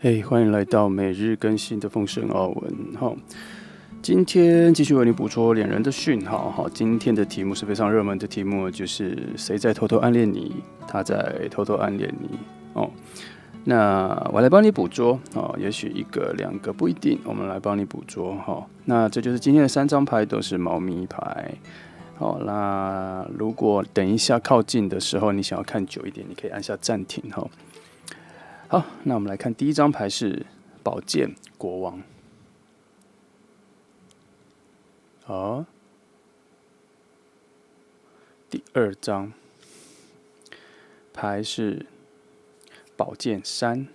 嘿，欢迎来到每日更新的丰盛奥文。好，今天继续为你捕捉两人的讯号。好，今天的题目是非常热门的题目，就是谁在偷偷暗恋你？他在偷偷暗恋你。哦，那我来帮你捕捉。哦，也许一个、两个不一定，我们来帮你捕捉。好，那这就是今天的3张牌都是猫咪牌。好，那如果等一下靠近的时候，你想要看久一点，你可以按下暂停。哈。好，那我们来看第一张牌是宝剑国王。好，第二张牌是宝剑三。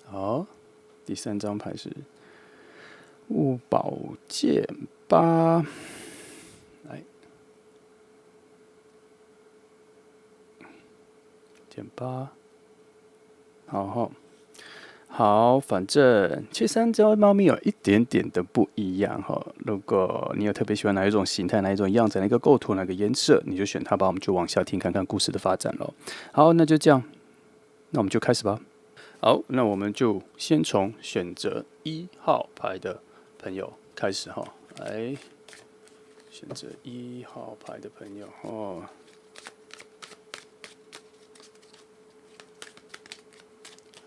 好，第三张牌是宝剑八。来，剑八。好，反正其实3只猫咪有一点点的不一样哈。如果你有特别喜欢哪一种形态、哪一种样子、哪个构图、哪个颜色，你就选它吧。我们就往下听看看故事的发展咯。好，那就这样，那我们就开始吧。好，那我们就先从选择1号牌的朋友开始哈。来，选择1号牌的朋友哦。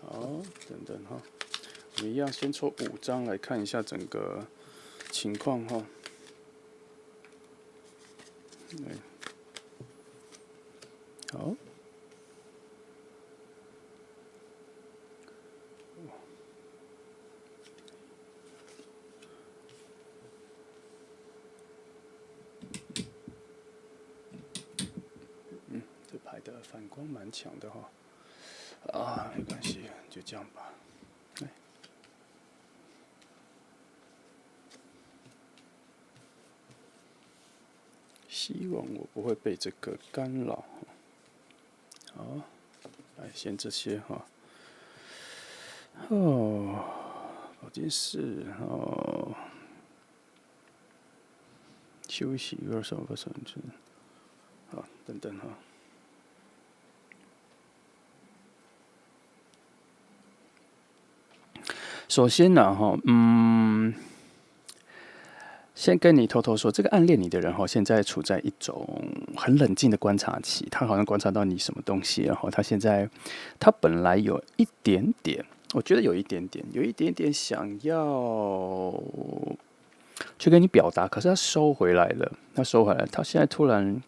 好，等等哈，我们一样先抽5张来看一下整个情况哈。好，这牌的反光蛮强的哈。啊，没关系，就这样吧。希望我不会被这个干扰。好，来先这些哈。哦，宝剑4哦，休息2手不存存。好，等等哈。首先呢，先跟你偷偷说，这个暗恋你的人现在处在一种很冷静的观察期，他好像观察到你什么东西，然后他本来有一点点，我觉得有一点点想要去跟你表达，可是他收回来了，他现在突然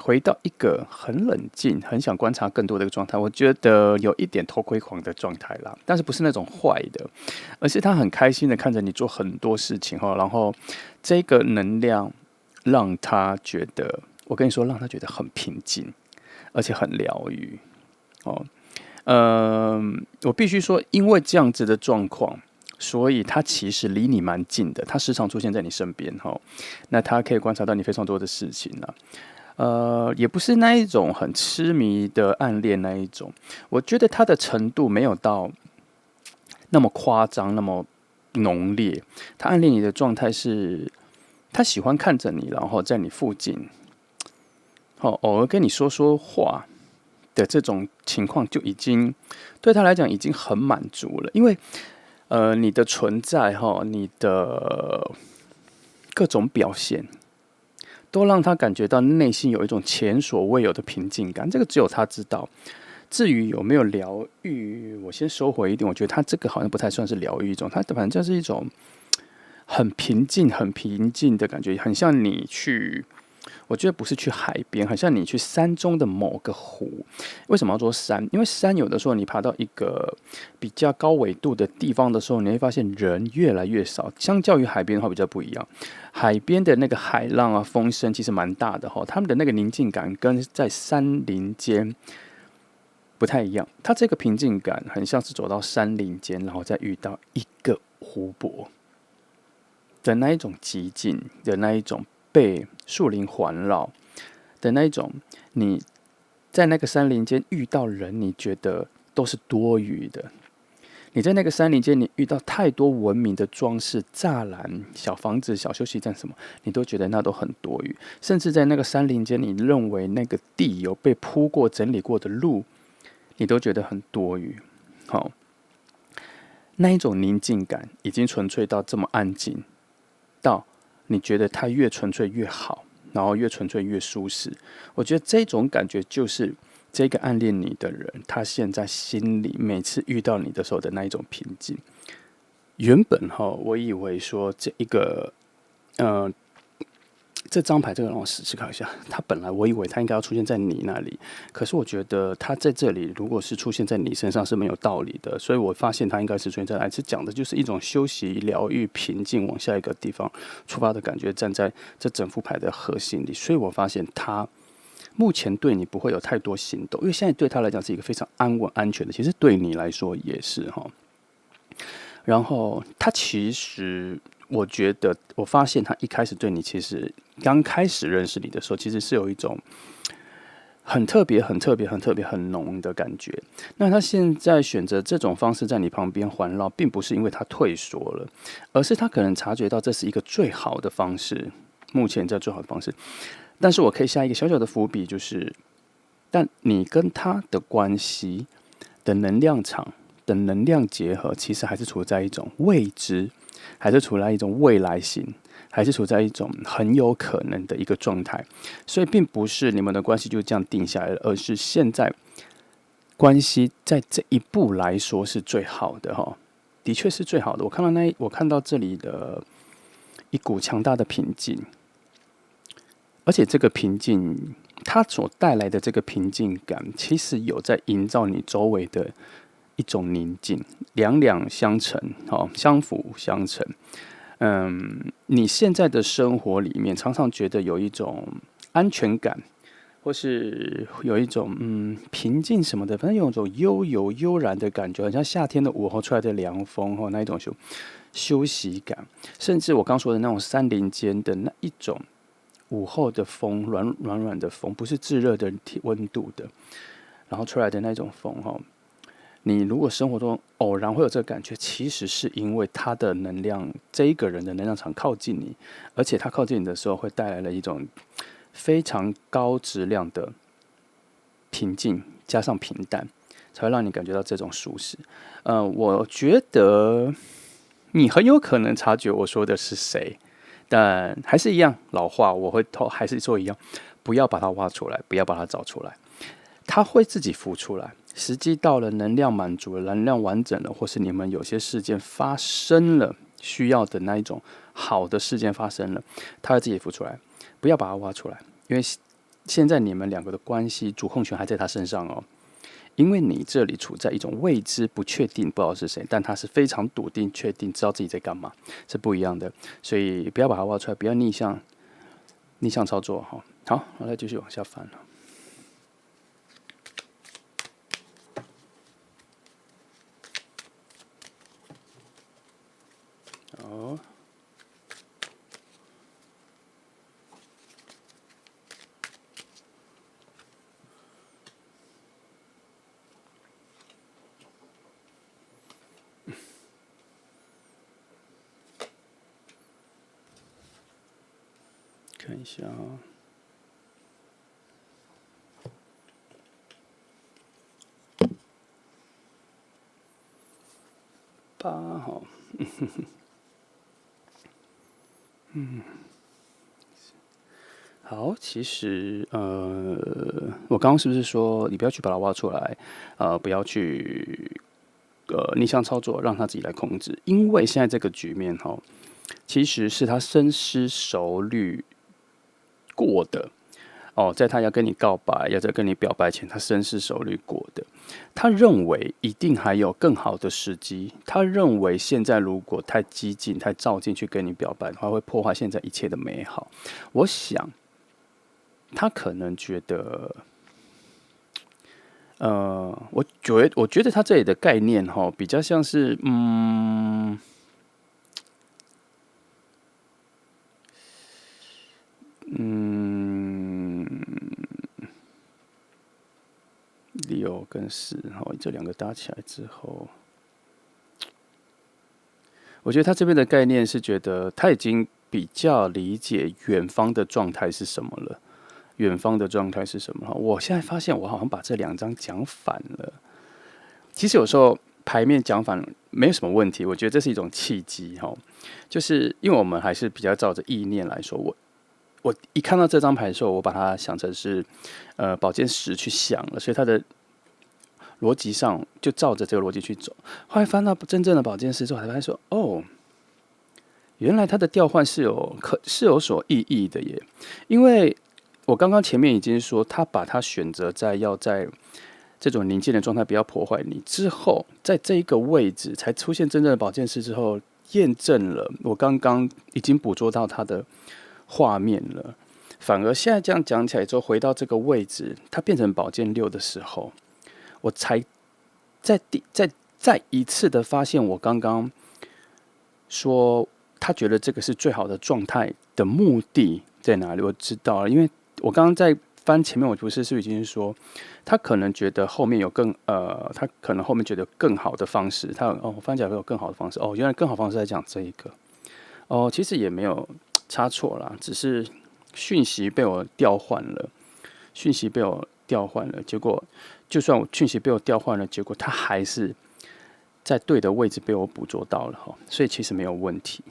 回到一个很冷静、很想观察更多的一个状态，我觉得有一点偷窥狂的状态啦，但是不是那种坏的，而是他很开心的看着你做很多事情哈，然后这个能量让他觉得，我跟你说，让他觉得很平静，而且很疗愈哦。我必须说，因为这样子的状况，所以他其实离你蛮近的，他时常出现在你身边哈。那他可以观察到你非常多的事情啊。也不是那一种很痴迷的暗恋那一种，我觉得他的程度没有到那么夸张，那么浓烈。他暗恋你的状态是，他喜欢看着你，然后在你附近，偶尔跟你说说话的这种情况，就已经对他来讲已经很满足了。因为你的存在你的各种表现，都让他感觉到内心有一种前所未有的平静感，这个只有他知道。至于有没有疗愈，我先收回一点，我觉得他这个好像不太算是疗愈一种，他反正是一种很平静、很平静的感觉，很像你去，我觉得不是去海边，很像你去山中的某个湖。为什么要说山？因为山有的时候你爬到一个比较高纬度的地方的时候，你会发现人越来越少，相较于海边的话比较不一样。海边的那个海浪啊、风声其实蛮大的哈，他们的那个宁静感跟在山林间不太一样。它这个平静感很像是走到山林间，然后再遇到一个湖泊的那一种寂静的那一种被树林环绕的那一种，你在那个山林间遇到人，你觉得都是多余的。你在那个山林间，你遇到太多文明的装饰、栅栏、小房子、小休息站什么，你都觉得那都很多余。甚至在那个山林间，你认为那个地有被铺过、整理过的路，你都觉得很多余。好，那一种宁静感已经纯粹到这么安静，到你觉得它越纯粹越好，然后越纯粹越舒适。我觉得这种感觉就是这个暗恋你的人，他现在心里每次遇到你的时候的那一种平静。原本我以为说这一个呃这张牌，这个让我思考一下。他本来我以为他应该要出现在你那里，可是我觉得他在这里，如果是出现在你身上是没有道理的。所以我发现他应该是出现在哪里，是讲的就是一种休息、疗愈、平静，往下一个地方出发的感觉，站在这整副牌的核心里。所以我发现他目前对你不会有太多行动，因为现在对他来讲是一个非常安稳、安全的，其实对你来说也是哈。然后他其实，我觉得我发现他一开始对你，其实刚开始认识你的时候，其实是有一种很特别、很特别、很特别、很浓的感觉。那他现在选择这种方式在你旁边环绕，并不是因为他退缩了，而是他可能察觉到这是一个最好的方式，目前在最好的方式。但是我可以下一个小小的伏笔，就是，但你跟他的关系的能量场的能量结合，其实还是处在一种未知，还是处在一种未来性，还是处在一种很有可能的一个状态。所以，并不是你们的关系就这样定下来了，而是现在关系在这一步来说是最好的哈，的确是最好的。我看到这里的一股强大的平静，而且这个平静，它所带来的这个平静感，其实有在营造你周围的一种宁静，两两相成，相辅相成。你现在的生活里面，常常觉得有一种安全感，或是有一种平静什么的，反正有一种悠游悠然的感觉，好像夏天的午后出来的凉风那一种休息感，甚至我刚说的那种山林间的那一种午后的风，软软的风，不是炙热的温度的，然后出来的那种风你如果生活中偶然会有这个感觉，其实是因为他的能量，这一个人的能量场靠近你，而且他靠近你的时候，会带来了一种非常高质量的平静，加上平淡，才会让你感觉到这种舒适。我觉得你很有可能察觉我说的是谁，但还是一样老话，我会还是说一样，不要把它挖出来，不要把它找出来，它会自己浮出来。时机到了，能量满足了，能量完整了，或是你们有些事件发生了，需要的那一种好的事件发生了，它会自己浮出来。不要把它挖出来，因为现在你们两个的关系主控权还在他身上哦。因为你这里处在一种未知、不确定，不知道是谁，但他是非常笃定、确定，知道自己在干嘛，是不一样的。所以不要把它挖出来，不要逆向操作哈。好，我再继续往下翻了。哦，看一下8号，好，其实我刚刚是不是说你不要去把它挖出来，不要去逆向操作，让他自己来控制，因为现在这个局面其实是他深思熟虑过的。在他要跟你告白，要在跟你表白前，他深思熟虑过的。他认为一定还有更好的时机。他认为现在如果太激进、太照进去跟你表白的话，会破坏现在一切的美好。我想，他可能觉得，我觉得他这里的概念比较像是，6跟4，这两个搭起来之后，我觉得他这边的概念是觉得他已经比较理解远方的状态是什么了。远方的状态是什么？我现在发现我好像把这两张讲反了。其实有时候牌面讲反没有什么问题，我觉得这是一种契机哈。就是因为我们还是比较照着意念来说，我一看到这张牌的时候，我把它想成是宝剑十去想了，所以它的逻辑上就照着这个逻辑去走。后来翻到真正的宝剑十之后，才发现说，哦，原来它的调换是有所意义的耶。因为我刚刚前面已经说，他把它选择要在这种宁静的状态，不要破坏你之后，在这一个位置才出现真正的宝剑师之后，验证了我刚刚已经捕捉到它的画面了。反而现在这样讲起来之后，回到这个位置，它变成宝剑六的时候，我才再一次的发现，我刚刚说他觉得这个是最好的状态的目的在哪里？我知道了，因为我刚刚在翻前面，我不是已经说，他可能觉得后面有他可能后面觉得有更好的方式，我翻起来会有更好的方式，原来更好的方式在讲这一个，其实也没有差错啦，只是讯息被我调换了，结果就算我讯息被我调换了，结果他还是在对的位置被我捕捉到了哈，所以其实没有问题，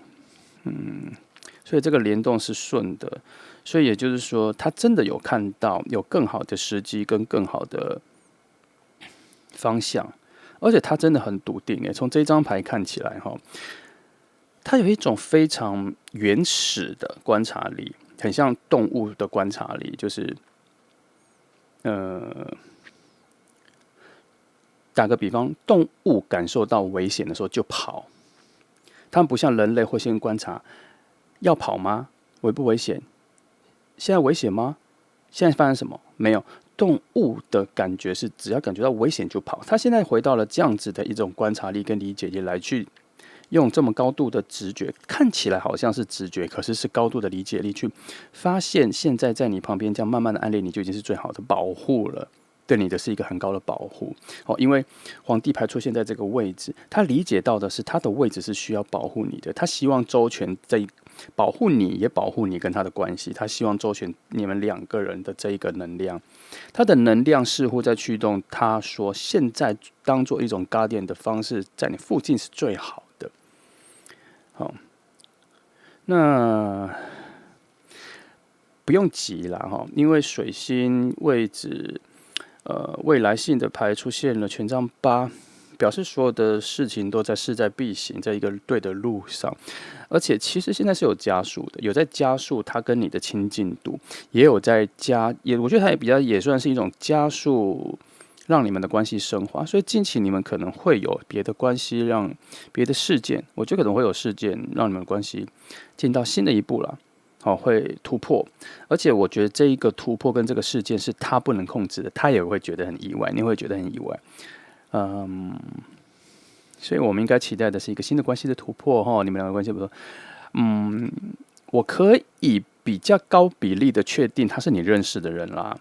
所以这个联动是顺的。所以也就是说，他真的有看到有更好的时机跟更好的方向，而且他真的很笃定。从这张牌看起来，他有一种非常原始的观察力，很像动物的观察力，就是打个比方，动物感受到危险的时候就跑，他们不像人类会先观察要跑吗？危不危险？现在危险吗？现在发生什么？没有。动物的感觉是只要感觉到危险就跑。他现在回到了这样子的一种观察力跟理解力来去用这么高度的直觉，看起来好像是直觉，可是是高度的理解力去发现现在在你旁边这样慢慢的暗恋你就已经是最好的保护了。对你的是一个很高的保护，因为皇帝牌出现在这个位置，他理解到的是他的位置是需要保护你的，他希望周全在保护你，也保护你跟他的关系，他希望周全你们两个人的这一个能量，他的能量似乎在驱动他说，现在当做一种 guardian 的方式，在你附近是最好的。好，那不用急啦，因为水星位置。未来性的牌出现了权杖8，表示所有的事情都在势在必行，在一个对的路上。而且其实现在是有加速的，有在加速它跟你的亲近度，也有在我觉得它也算是一种加速，让你们的关系升华。所以近期你们可能会有别的关系，让别的事件，我觉得可能会有事件让你们的关系进到新的一步了。会突破，而且我觉得这一个突破跟这个事件是他不能控制的，他也会觉得很意外，你会觉得很意外，所以我们应该期待的是一个新的关系的突破，你们两个关系不错，我可以比较高比例的确定他是你认识的人啦，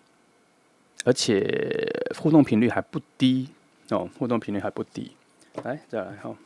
而且互动频率还不低，互动频率还不低，来再来哈。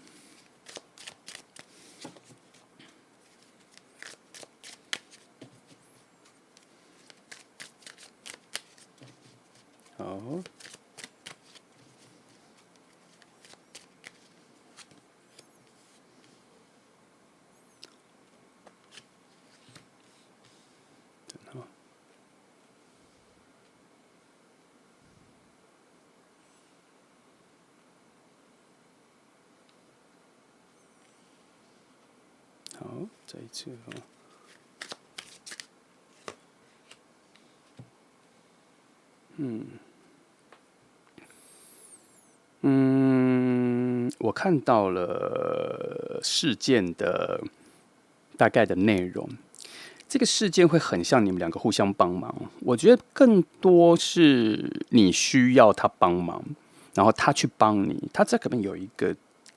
好，再一次哈。我看到了事件的大概的内容，这个事件会很像你们两个互相帮忙。我觉得更多是你需要他帮忙，然后他去帮你。他这可能有一个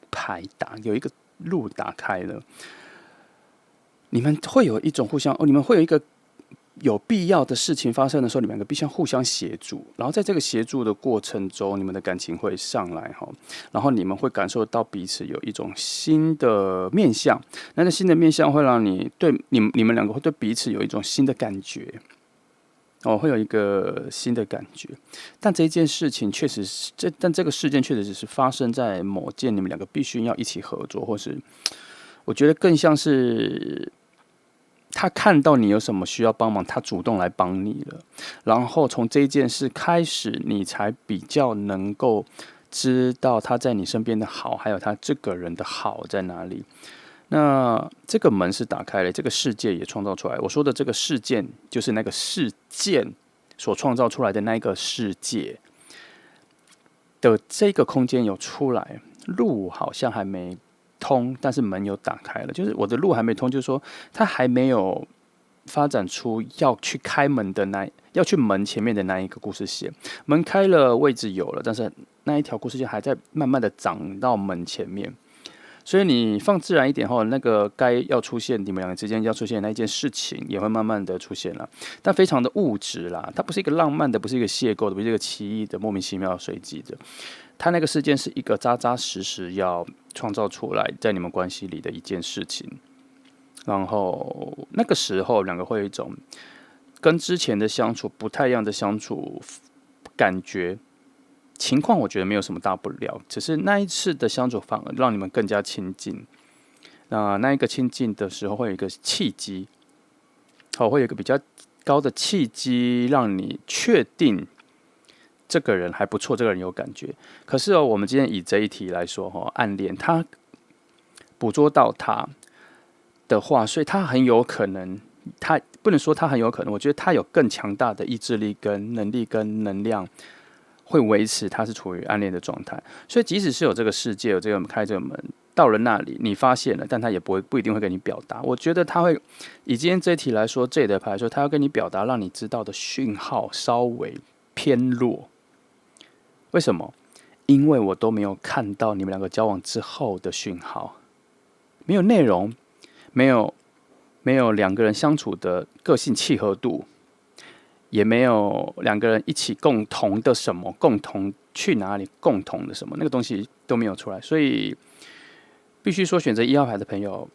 牌有一个路打开了，你们会有一种互相你们会有一个有必要的事情发生的时候，你们两个必须要互相协助，然后在这个协助的过程中，你们的感情会上来哈，然后你们会感受到彼此有一种新的面向，那新的面向会让你们两个会对彼此有一种新的感觉。会有一个新的感觉，但这件事情确实是但这个事件确实只是发生在某件你们两个必须要一起合作，或是我觉得更像是他看到你有什么需要帮忙，他主动来帮你了，然后从这件事开始，你才比较能够知道他在你身边的好，还有他这个人的好在哪里。那这个门是打开了，这个世界也创造出来。我说的这个事件，就是那个事件所创造出来的那个世界的这个空间有出来，路好像还没通，但是门有打开了。就是我的路还没通，就是说它还没有发展出要去开门的要去门前面的那一个故事线。门开了，位置有了，但是那一条故事线还在慢慢的长到门前面。所以你放自然一点后，那个该要出现你们两个之间要出现的那一件事情，也会慢慢的出现了，但非常的物质啦，它不是一个浪漫的，不是一个邂逅的，不是一个奇异的、莫名其妙、随机的，它那个事件是一个扎扎实实要创造出来在你们关系里的一件事情，然后那个时候两个会有一种跟之前的相处不太一样的相处感觉。情况我觉得没有什么大不了，只是那一次的相处反而让你们更加亲近。那一个亲近的时候，会有一个契机，会有一个比较高的契机，让你确定这个人还不错，这个人有感觉。可是我们今天以这一题来说，暗恋他捕捉到他的话，所以他很有可能，他不能说他很有可能，我觉得他有更强大的意志力、跟能力、跟能量。会维持他是处于暗恋的状态，所以即使是有这个世界，有这个开这个门，到了那里你发现了，但他也不一定会跟你表达。我觉得他会以今天这一题来说，这里的牌来说，他要跟你表达，让你知道的讯号稍微偏弱。为什么？因为我都没有看到你们两个交往之后的讯号，没有内容，没有两个人相处的个性契合度。也没有两个人一起共同的什么，共同去哪里，共同的什么，那个东西都没有出来，所以必须说选择1号牌的朋友，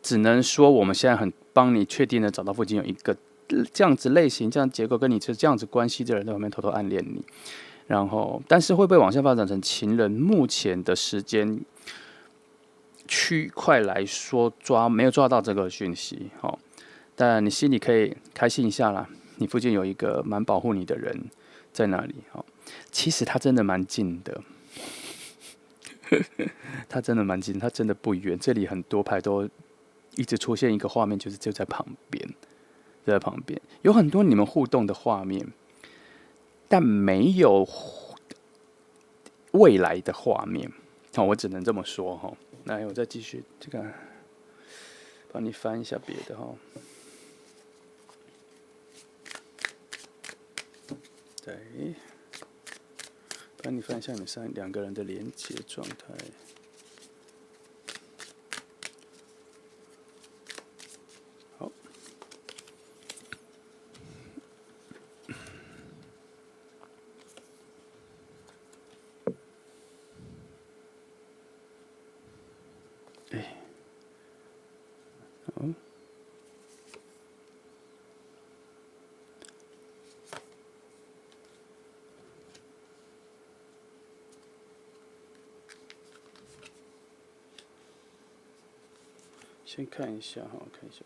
只能说我们现在很帮你确定的找到附近有一个这样子类型、这样结构跟你是这样子关系的人在旁边偷偷暗恋你，然后但是会不会往下发展成情人？目前的时间区块来说没有抓到这个讯息，但你心里可以开心一下啦。你附近有一个蛮保护你的人在那里，其实他真的蛮近的，他真的蛮近，他真的不远。这里很多牌都一直出现一个画面，就在旁边，就在旁边，有很多你们互动的画面，但没有未来的画面。我只能这么说。来，我再继续这个，帮你翻一下别的哈。对，帮你翻一下你们两个人的连接状态。好，好。先看一下哈，看一下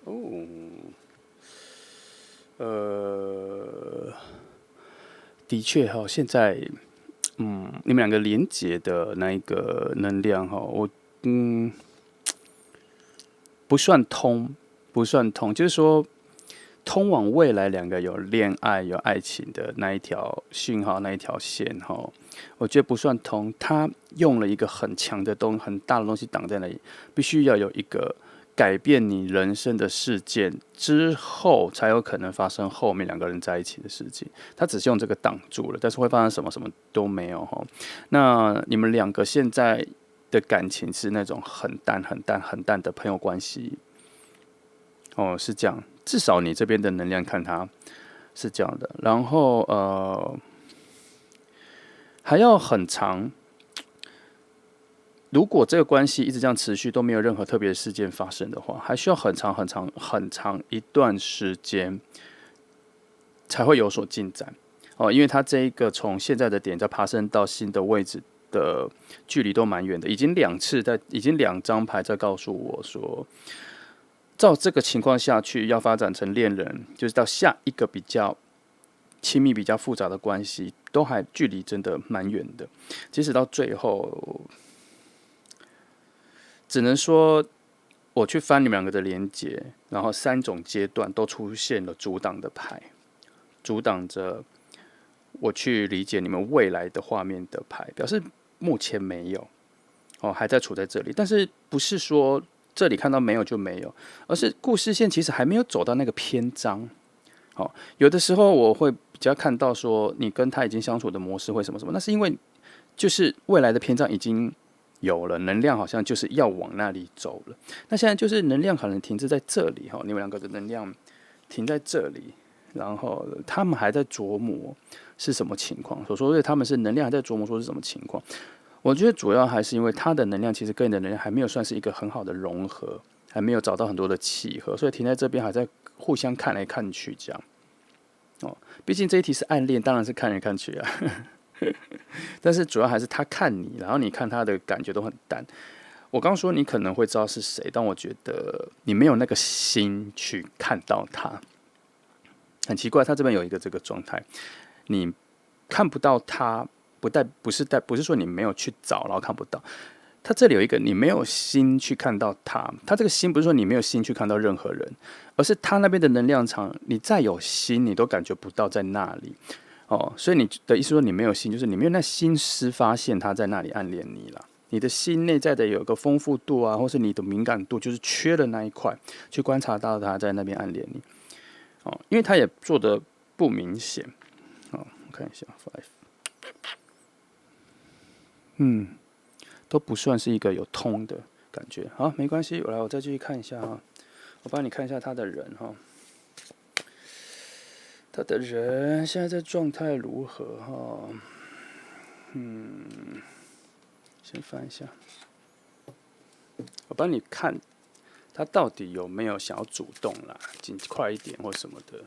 的确哈，现在你们两个连结的那一个能量哈，不算通，就是说通往未来两个有恋爱有爱情的那一条讯号那一条线哈，我觉得不算通，他用了一个很强的很大的东西挡在那里，必须要有一个改变你人生的事件之后，才有可能发生后面两个人在一起的事情。他只是用这个挡住了，但是会发生什么什么都没有哈。那你们两个现在的感情是那种很淡的朋友关系，哦，是这样，至少你这边的能量看它是这样的，然后还要很长。如果这个关系一直这样持续，都没有任何特别的事件发生的话，还需要很长很长很长一段时间才会有所进展哦。因为它这一个从现在的点再爬升到新的位置的距离都蛮远的，已经2张牌在告诉我说，照这个情况下去，要发展成恋人，就是到下一个比较亲密、比较复杂的关系，都还距离真的蛮远的。即使到最后，只能说我去翻你们两个的连结，然后3种阶段都出现了阻挡的牌，阻挡着我去理解你们未来的画面的牌，表示目前没有哦，还在处在这里，但是不是说这里看到没有就没有，而是故事线其实还没有走到那个篇章。哦，有的时候我会比较看到说，你跟他已经相处的模式会什么什么，那是因为就是未来的篇章已经有了，能量好像就是要往那里走了。那现在就是能量可能停滞在这里哈，你们两个的能量停在这里，然后他们还在琢磨是什么情况。所说的他们是能量还在琢磨说是什么情况，我觉得主要还是因为他的能量其实跟你的能量还没有算是一个很好的融合，还没有找到很多的契合，所以停在这边还在互相看来看去这样。哦，毕竟这一题是暗恋，当然是看来看去啊。但是主要还是他看你，然后你看他的感觉都很淡。我刚说你可能会知道是谁，但我觉得你没有那个心去看到他。很奇怪，他这边有一个这个状态，你看不到他，不是说你没有去找，然后看不到。他这里有一个你没有心去看到他，他这个心不是说你没有心去看到任何人，而是他那边的能量场，你再有心，你都感觉不到在那里。哦，所以你的意思说你没有心，就是你没有那心思发现他在那里暗恋你了。你的心内在的有一个丰富度啊，或是你的敏感度，就是缺了那一块，去观察到他在那边暗恋你。哦，因为他也做的不明显。哦，我看一下 five，都不算是一个有通的感觉。好，没关系，我再继续看一下啊，我帮你看一下他的人哈。他的人现在在状态如何哈？先翻一下，我帮你看他到底有没有想要主动啦，尽快一点或什么的。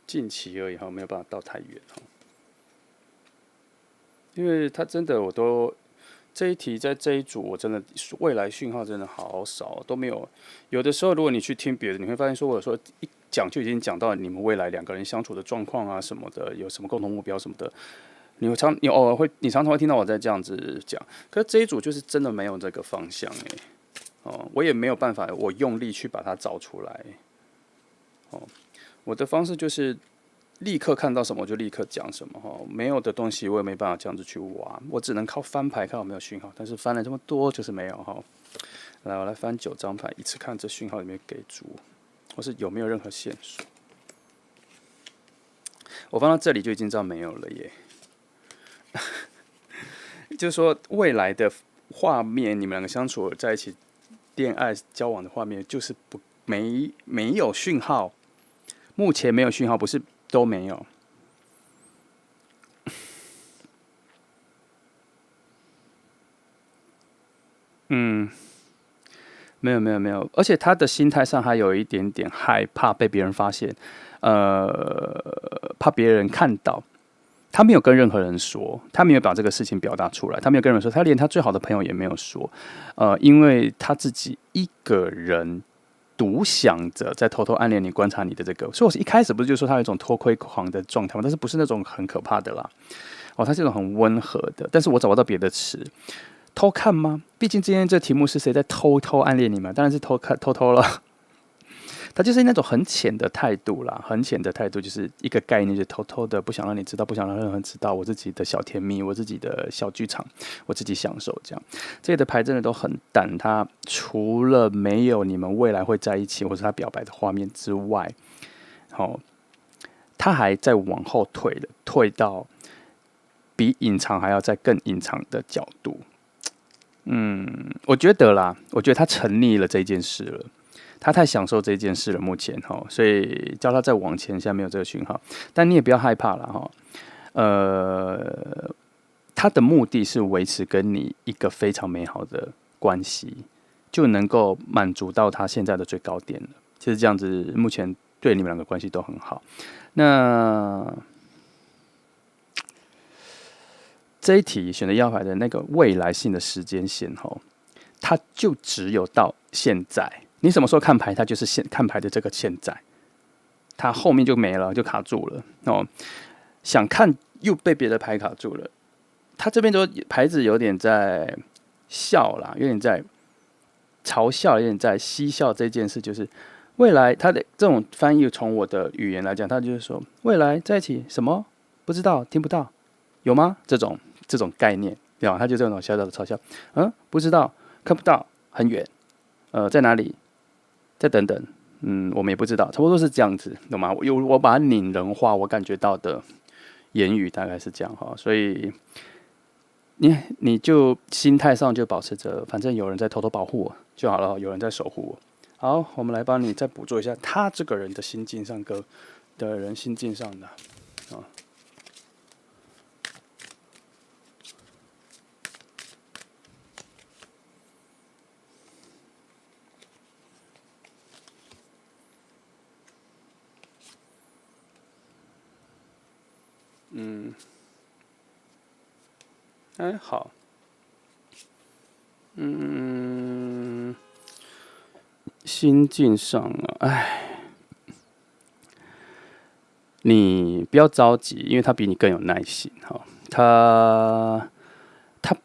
近期而已哈，没有办法到太远哈。因为他真的我都这一题在这一组，我真的未来讯号真的好少，都没有。有的时候，如果你去听别的，你会发现说，我有时候一讲就已经讲到你们未来2个人相处的状况啊什么的，有什么共同目标什么的。你偶尔会，你常常会听到我在这样子讲，可是这一组就是真的没有这个方向哦，我也没有办法，我用力去把它找出来。哦，我的方式就是立刻看到什么我就立刻讲什么哈，没有的东西我也没办法这样子去挖，我只能靠翻牌看有没有讯号，但是翻了这么多就是没有哈。来，我来翻9张牌，一次看这讯号有没有给足，或是有没有任何线索。我翻到这里就已经知道没有了耶。就是说未来的画面，你们2个相处在一起、恋爱交往的画面，就是没有讯号，目前没有讯号，不是都没有。没有，而且他的心态上还有一点点害怕被别人发现，怕别人看到。他没有跟任何人说，他没有把这个事情表达出来，他没有跟人说，他连他最好的朋友也没有说，因为他自己一个人独想着在偷偷暗恋你、观察你的这个。所以我一开始不是就说他有一种偷窥狂的状态吗？但是不是那种很可怕的啦，哦，他是一种很温和的，但是我找不到别的词。偷看吗？毕竟今天这题目是谁在偷偷暗恋你嘛？当然是偷偷了。他就是那种很浅的态度啦，很浅的态度就是一个概念，就是偷偷的，不想让你知道，不想让任何人知道，我自己的小甜蜜，我自己的小剧场，我自己享受这样。这里的牌真的都很淡，他除了没有你们未来会在一起，或者他表白的画面之外，好、他还在往后退了，退到比隐藏还要再更隐藏的角度。我觉得啦，我觉得他沉溺了这件事了，他太享受这件事了，目前所以叫他再往前，现在没有这个讯号，但你也不要害怕了他的目的是维持跟你一个非常美好的关系，就能够满足到他现在的最高点了。其实这样子，目前对你们两个关系都很好。那这一题选择1号牌的那个未来性的时间线它就只有到现在。你什么时候看牌，它就是看牌的这个现在，它后面就没了，就卡住了想看又被别的牌卡住了。他这边都牌子有点在笑啦，有点在嘲笑，有点在嬉笑这件事，就是未来他的这种翻译，从我的语言来讲，他就是说未来在一起什么不知道，听不到，有吗？这种概念，对吧？他就这种小小的嘲笑，不知道，看不到，很远，在哪里？再等等，我们也不知道，差不多是这样子，懂吗？我把它拟人化，我感觉到的言语大概是这样所以。你就心态上就保持着，反正有人在偷偷保护我就好了，有人在守护我。好，我们来帮你再捕捉一下他这个人的心境上的人心境上的好，心境上你不要着急，因为他比你更有耐心他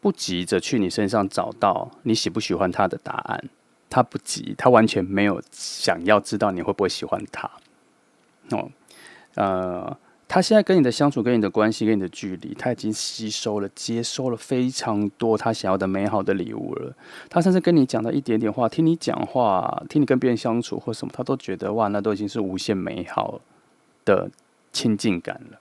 不急着去你身上找到你喜不喜欢他的答案，他不急，他完全没有想要知道你会不会喜欢他他现在跟你的相处、跟你的关系、跟你的距离，他已经吸收了、接收了非常多他想要的美好的礼物了。他甚至跟你讲的一点点话，听你讲话、听你跟别人相处或什么，他都觉得哇，那都已经是无限美好的亲近感了。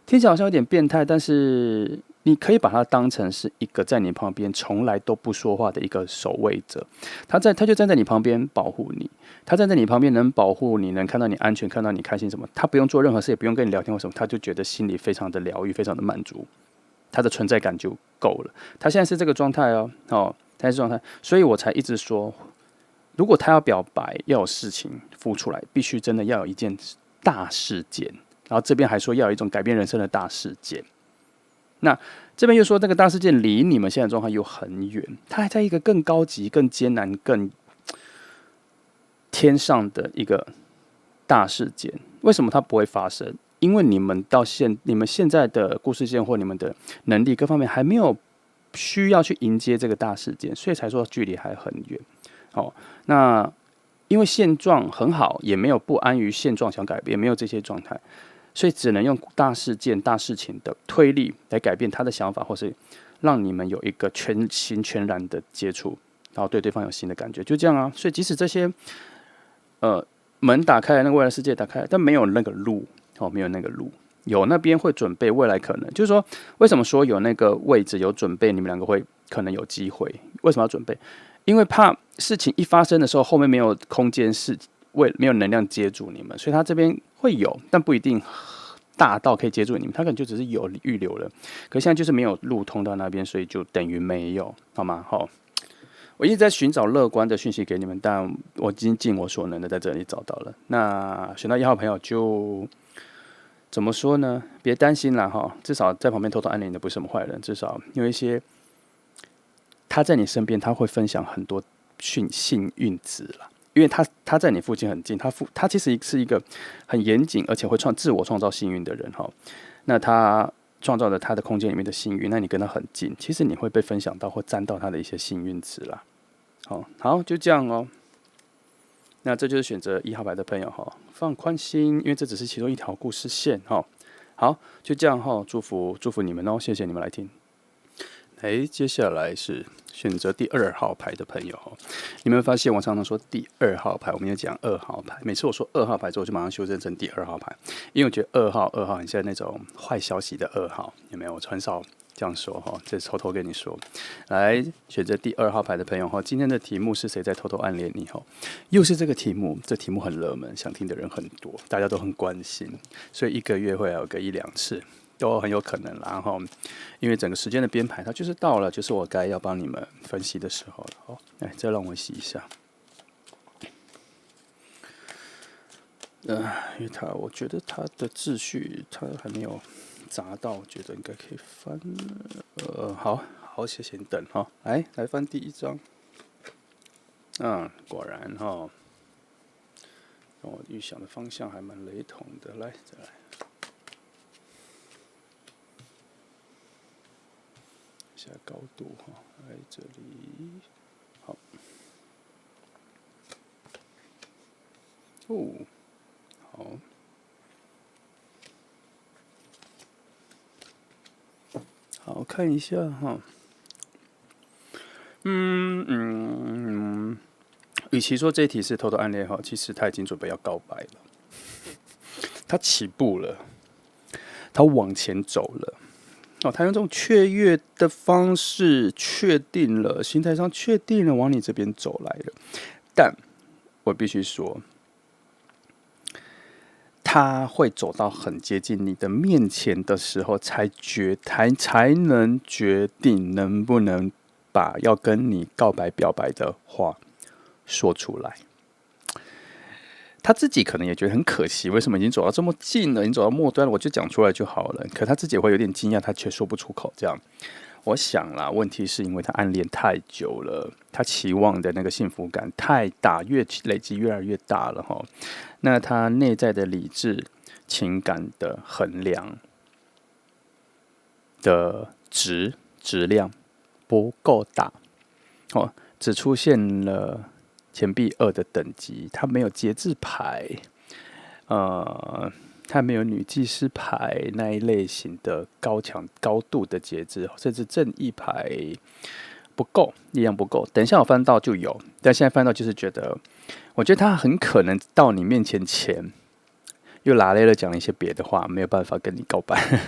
听起来好像有点变态，但是你可以把它当成是一个在你旁边从来都不说话的一个守卫者，他就站在你旁边保护你，他站在你旁边能保护你，能看到你安全，看到你开心什么，他不用做任何事，也不用跟你聊天或什么，他就觉得心里非常的疗愈，非常的满足，他的存在感就够了。他现在是这个状态他是状态，所以我才一直说，如果他要表白，要有事情付出来，必须真的要有一件大事件，然后这边还说要有一种改变人生的大事件。那这边又说，这个大事件离你们现在的状态又很远，它还在一个更高级、更艰难、更天上的一个大事件。为什么它不会发生？因为你们现在的故事线或你们的能力各方面还没有需要去迎接这个大事件，所以才说距离还很远。那因为现状很好，也没有不安于现状想改变，没有这些状态。所以只能用大事件、大事情的推力来改变他的想法，或是让你们有一个全心全然的接触，然后对对方有新的感觉，就这样啊。所以即使这些门打开了，那个未来世界打开了，但没有那个路没有那个路。有那边会准备未来可能，就是说为什么说有那个位置有准备，你们两个会可能有机会？为什么要准备？因为怕事情一发生的时候，后面没有空间没有能量接住你们，所以他这边会有，但不一定大到可以接住你们，他可能就只是有预留了，可是现在就是没有路通到那边，所以就等于没有，好吗？我一直在寻找乐观的讯息给你们，但我已经尽我所能的在这里找到了。那选到1号朋友就怎么说呢？别担心啦至少在旁边偷偷暗恋的不是什么坏人，至少有一些他在你身边，他会分享很多幸运值啦。因为他在你附近很近，他其实是一个很严谨，而且会自我创造幸运的人那他创造了他的空间里面的幸运，那你跟他很近，其实你会被分享到或沾到他的一些幸运值啦。好，就这样那这就是选择1号牌的朋友放宽心，因为这只是其中一条故事线好，就这样祝福你们谢谢你们来听。接下来是选择第2号牌的朋友，你有没有发现我常常说第2号牌，我们要讲2号牌。每次我说2号牌之后，我就马上修正成第2号牌，因为我觉得2号很像那种坏消息的2号，有没有？我很少这样说哈，这偷偷跟你说。来，选择第2号牌的朋友哈，今天的题目是谁在偷偷暗恋你哈？又是这个题目，这题目很热门，想听的人很多，大家都很关心，所以1个月会有个1-2次。都很有可能啦，然后因为整个时间的编排，它就是到了，就是我该要帮你们分析的时候了。好，来，再让我洗一下。因为我觉得它的秩序它还没有砸到，我觉得应该可以翻。好，谢谢你等哈。来翻第1张。果然哈，跟我预想的方向还蛮雷同的。来，再来。下高度哈，来这里，好，好看一下哈，与其说这一题是偷偷暗恋哈，其实他已经准备要告白了，他起步了，他往前走了。他用这种雀跃的方式确定了，心态上确定了往你这边走来了。但我必须说，他会走到很接近你的面前的时候，才能决定能不能把要跟你告白表白的话说出来。他自己可能也觉得很可惜，为什么已经走到这么近了，已经走到末端了，我就讲出来就好了。可他自己也会有点惊讶，他却说不出口。这样，我想啦，问题是因为他暗恋太久了，他期望的那个幸福感太大，累积越来越大了哈。那他内在的理智、情感的衡量的质量不够大，只出现了钱币2的等级，它没有节制牌，它没有女技师牌那一类型的高度的节制，甚至正义牌不够，力量不够。等一下我翻到就有，但现在翻到就是觉得，我觉得他很可能到你面前前，又拉累了讲了一些别的话，没有办法跟你告白。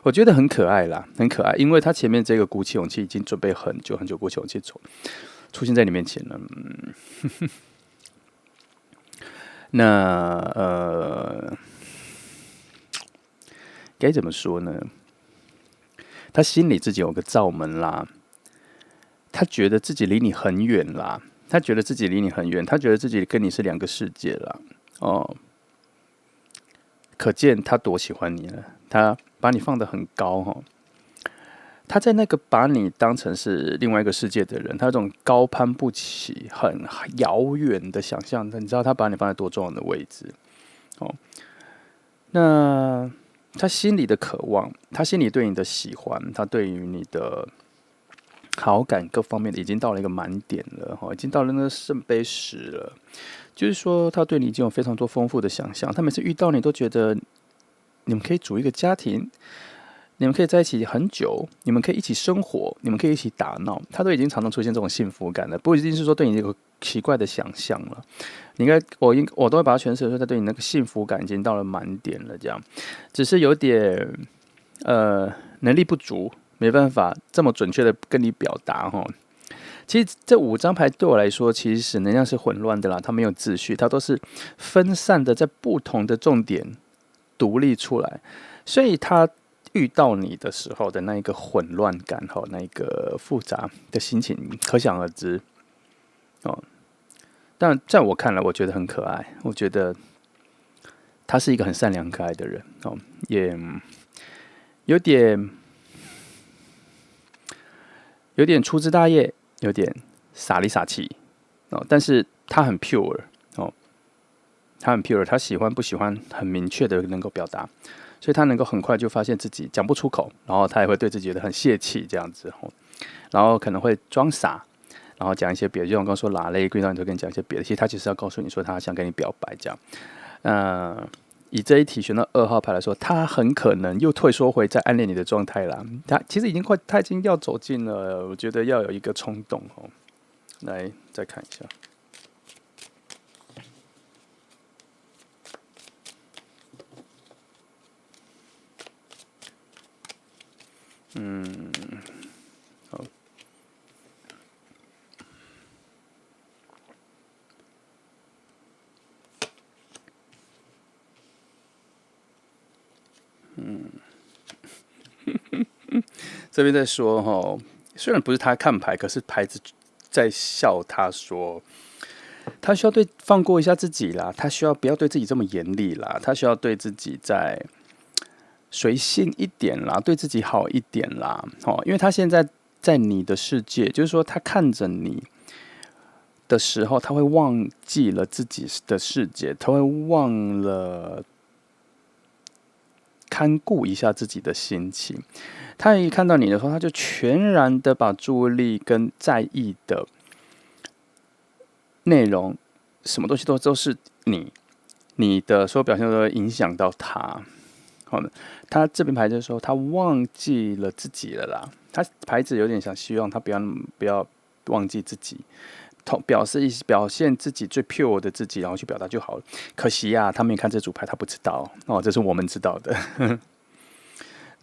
我觉得很可爱啦，很可爱，因为他前面这个鼓起勇气已经准备很久鼓起勇气出现在你面前了。那该怎么说呢？他心里自己有个罩门啦，他觉得自己离你很远啦，他觉得自己跟你是2个世界啦。可见他多喜欢你了，他把你放得很高哈。他在那个把你当成是另外一个世界的人，他有种高攀不起、很遥远的想象。你知道他把你放在多重要的位置？那他心里的渴望，他心里对你的喜欢，他对于你的好感各方面的已经到了一个满点了，已经到了那个圣杯10了。就是说，他对你已经有非常多丰富的想象。他每次遇到你都觉得你们可以组一个家庭。你们可以在一起很久，你们可以一起生活，你们可以一起打闹，他都已经常常出现这种幸福感了，不一定是说对你有奇怪的想象了。我都会把它诠释说，他对你那个幸福感已经到了满点了，这样，只是有点能力不足，没办法这么准确的跟你表达哈。其实这5张牌对我来说，其实能量是混乱的啦，它没有秩序，它都是分散的，在不同的重点独立出来，所以它遇到你的时候的那一个混乱感，那一个复杂的心情，可想而知。但在我看来，我觉得很可爱。我觉得他是一个很善良可爱的人，也有点粗枝大叶，有点傻里傻气，但是他很 pure，他喜欢不喜欢很明确的能够表达。所以他能够很快就发现自己讲不出口，然后他也会对自己觉得很泄气这样子，然后可能会装傻，然后讲一些别的，就像我刚说拉勒，归到你就跟你讲一些别的，其实他只是要告诉你说他想跟你表白这样。以这一题选到2号牌来说，他很可能又退缩回在暗恋你的状态啦。他其实他已经要走近了，我觉得要有一个冲动哦。来，再看一下。好。这边在说哈，虽然不是他看牌，可是牌子在笑他说，他需要放过一下自己啦，他需要不要对自己这么严厉啦，他需要对自己再随性一点啦，对自己好一点啦。因为他现在在你的世界，就是说他看着你的时候，他会忘记了自己的世界，他会忘了看顾一下自己的心情。他一看到你的时候，他就全然的把注意力跟在意的内容，什么东西都是你的所有表现都会影响到他。好的，他这边牌就是说，他忘记了自己了啦。他牌子有点想希望他不要忘记自己，表现自己最 pure 的自己，然后去表达就好了。可惜啊，他没看这组牌，他不知道哦，这是我们知道的。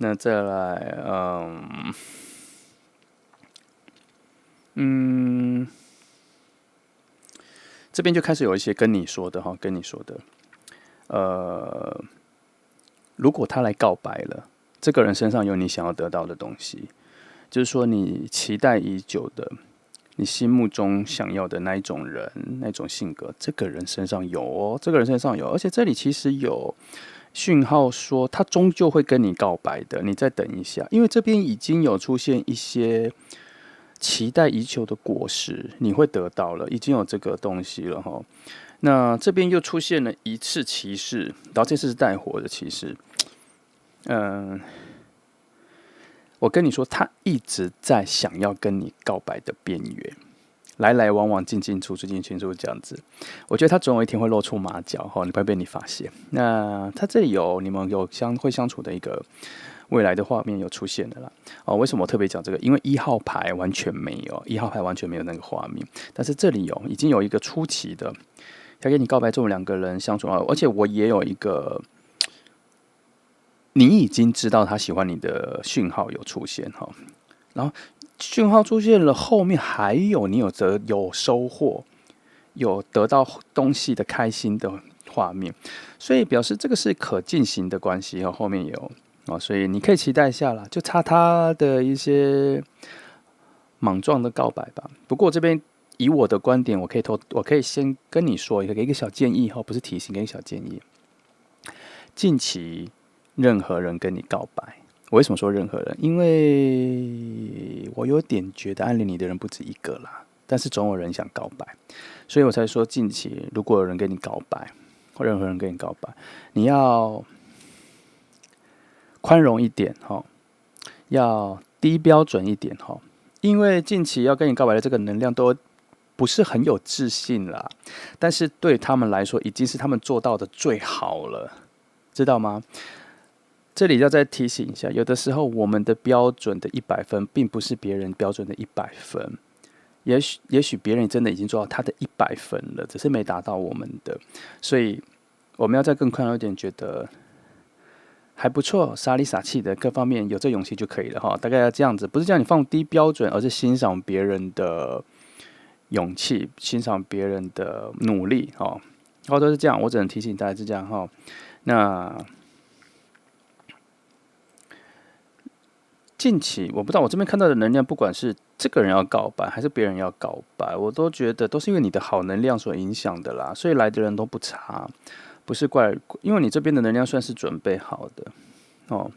那再来，这边就开始有一些跟你说的，如果他来告白了，这个人身上有你想要得到的东西，就是说你期待已久的，你心目中想要的那一种人、那种性格，这个人身上有哦，这个人身上有，而且这里其实有讯号说他终究会跟你告白的，你再等一下，因为这边已经有出现一些期待已久的果实，你会得到了，已经有这个东西了哈。那这边又出现了一次骑士，然后这次是带火的骑士。我跟你说，他一直在想要跟你告白的边缘，来来往往，进进出出，进进出出这样子。我觉得他总有一天会露出马脚，你会被你发现。那他这里有你们会相处的一个未来的画面有出现的啦。为什么我特别讲这个？因为1号牌完全没有，1号牌完全没有那个画面，但是这里已经有一个初期的，要跟你告白，这种2个人相处，而且我也有一个。你已经知道他喜欢你的讯号有出现哈，然后讯号出现了，后面还有你有收获，有得到东西的开心的画面，所以表示这个是可进行的关系哈，后面有所以你可以期待一下啦，就差他的一些莽撞的告白吧。不过这边以我的观点，我可以先跟你说给一个小建议哈，不是提醒，给一个小建议，近期。任何人跟你告白，我为什么说任何人？因为我有点觉得暗恋你的人不止一个啦，但是总有人想告白，所以我才说近期如果有人跟你告白，或任何人跟你告白，你要宽容一点哈，要低标准一点哈，因为近期要跟你告白的这个能量都不是很有自信啦，但是对他们来说已经是他们做到的最好了，知道吗？这里要再提醒一下，有的时候我们的标准的100分，并不是别人标准的100分。也许别人真的已经做到他的100分了，只是没达到我们的。所以我们要再更宽容一点，觉得还不错，傻里傻气的，各方面有这勇气就可以了哈。大概要这样子，不是叫你放低标准，而是欣赏别人的勇气，欣赏别人的努力哈。然后都是这样，我只能提醒大家是这样哈。那。近期我不知道，我这边看到的能量，不管是这个人要告白，还是别人要告白，我都觉得都是因为你的好能量所影响的啦，所以来的人都不差，不是怪，因为你这边的能量算是准备好的哦，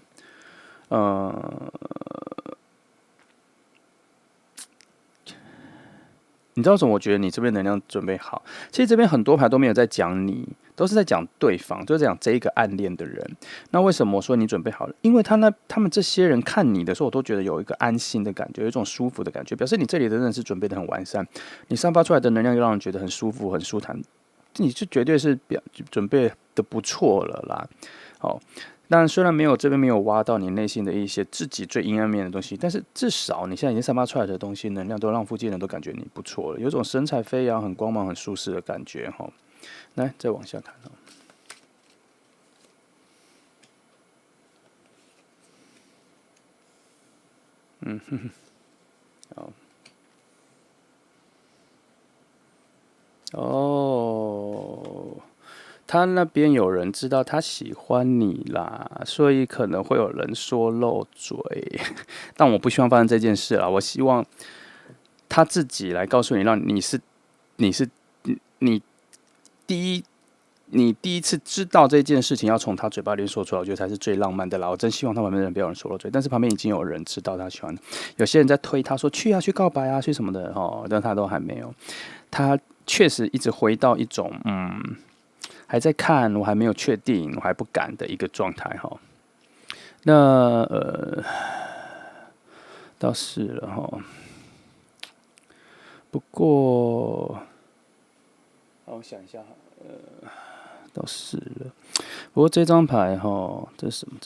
你知道什么？我觉得你这边能量准备好。其实这边很多牌都没有在讲你，都是在讲对方，就是在讲这一个暗恋的人。那为什么我说你准备好了？因为他们这些人看你的时候，我都觉得有一个安心的感觉，有一种舒服的感觉，表示你这里真的是准备的很完善。你散发出来的能量，让人觉得很舒服、很舒坦。你就绝对是准备的不错了啦。好，但虽然这边没有挖到你内心的一些自己最阴暗面的东西，但是至少你现在已经散发出来的东西，能量都让附近人都感觉你不错了，有种神采飞扬、很光芒、很舒适的感觉哈。来，再往下看哦。好。哦，他那边有人知道他喜欢你啦，所以可能会有人说漏嘴，但我不希望发生这件事啦。我希望他自己来告诉你，让你第一你第一次知道这件事情，要从他嘴巴里说出来，我觉得才是最浪漫的啦。我真希望他旁边的人不要有人说漏嘴，但是旁边已经有人知道他喜欢，有些人在推他说去啊，去告白啊，去什么的哦，但他都还没有。他确实一直回到一种还在看，我还没有确定，我还不敢的一个状态哈。那倒是了哈。不过，让我想一下哈，倒是了。不过这张牌哈，这是什么？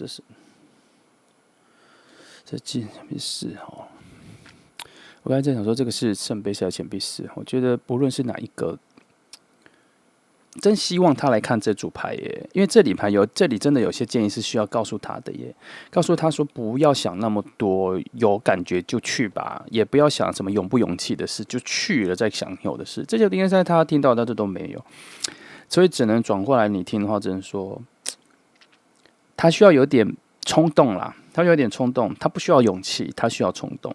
这金币四哈。我刚才在想说，这个是圣杯四还是钱币四？我觉得不论是哪一个，真希望他来看这组牌耶，因为这里真的有些建议是需要告诉他的耶，告诉他说不要想那么多，有感觉就去吧，也不要想什么勇不勇气的事，就去了再想有的事。这些应该在他听到的这都没有，所以只能转过来你听的话，只能说他需要有点冲动啦，他有点冲动，他不需要勇气，他需要冲动。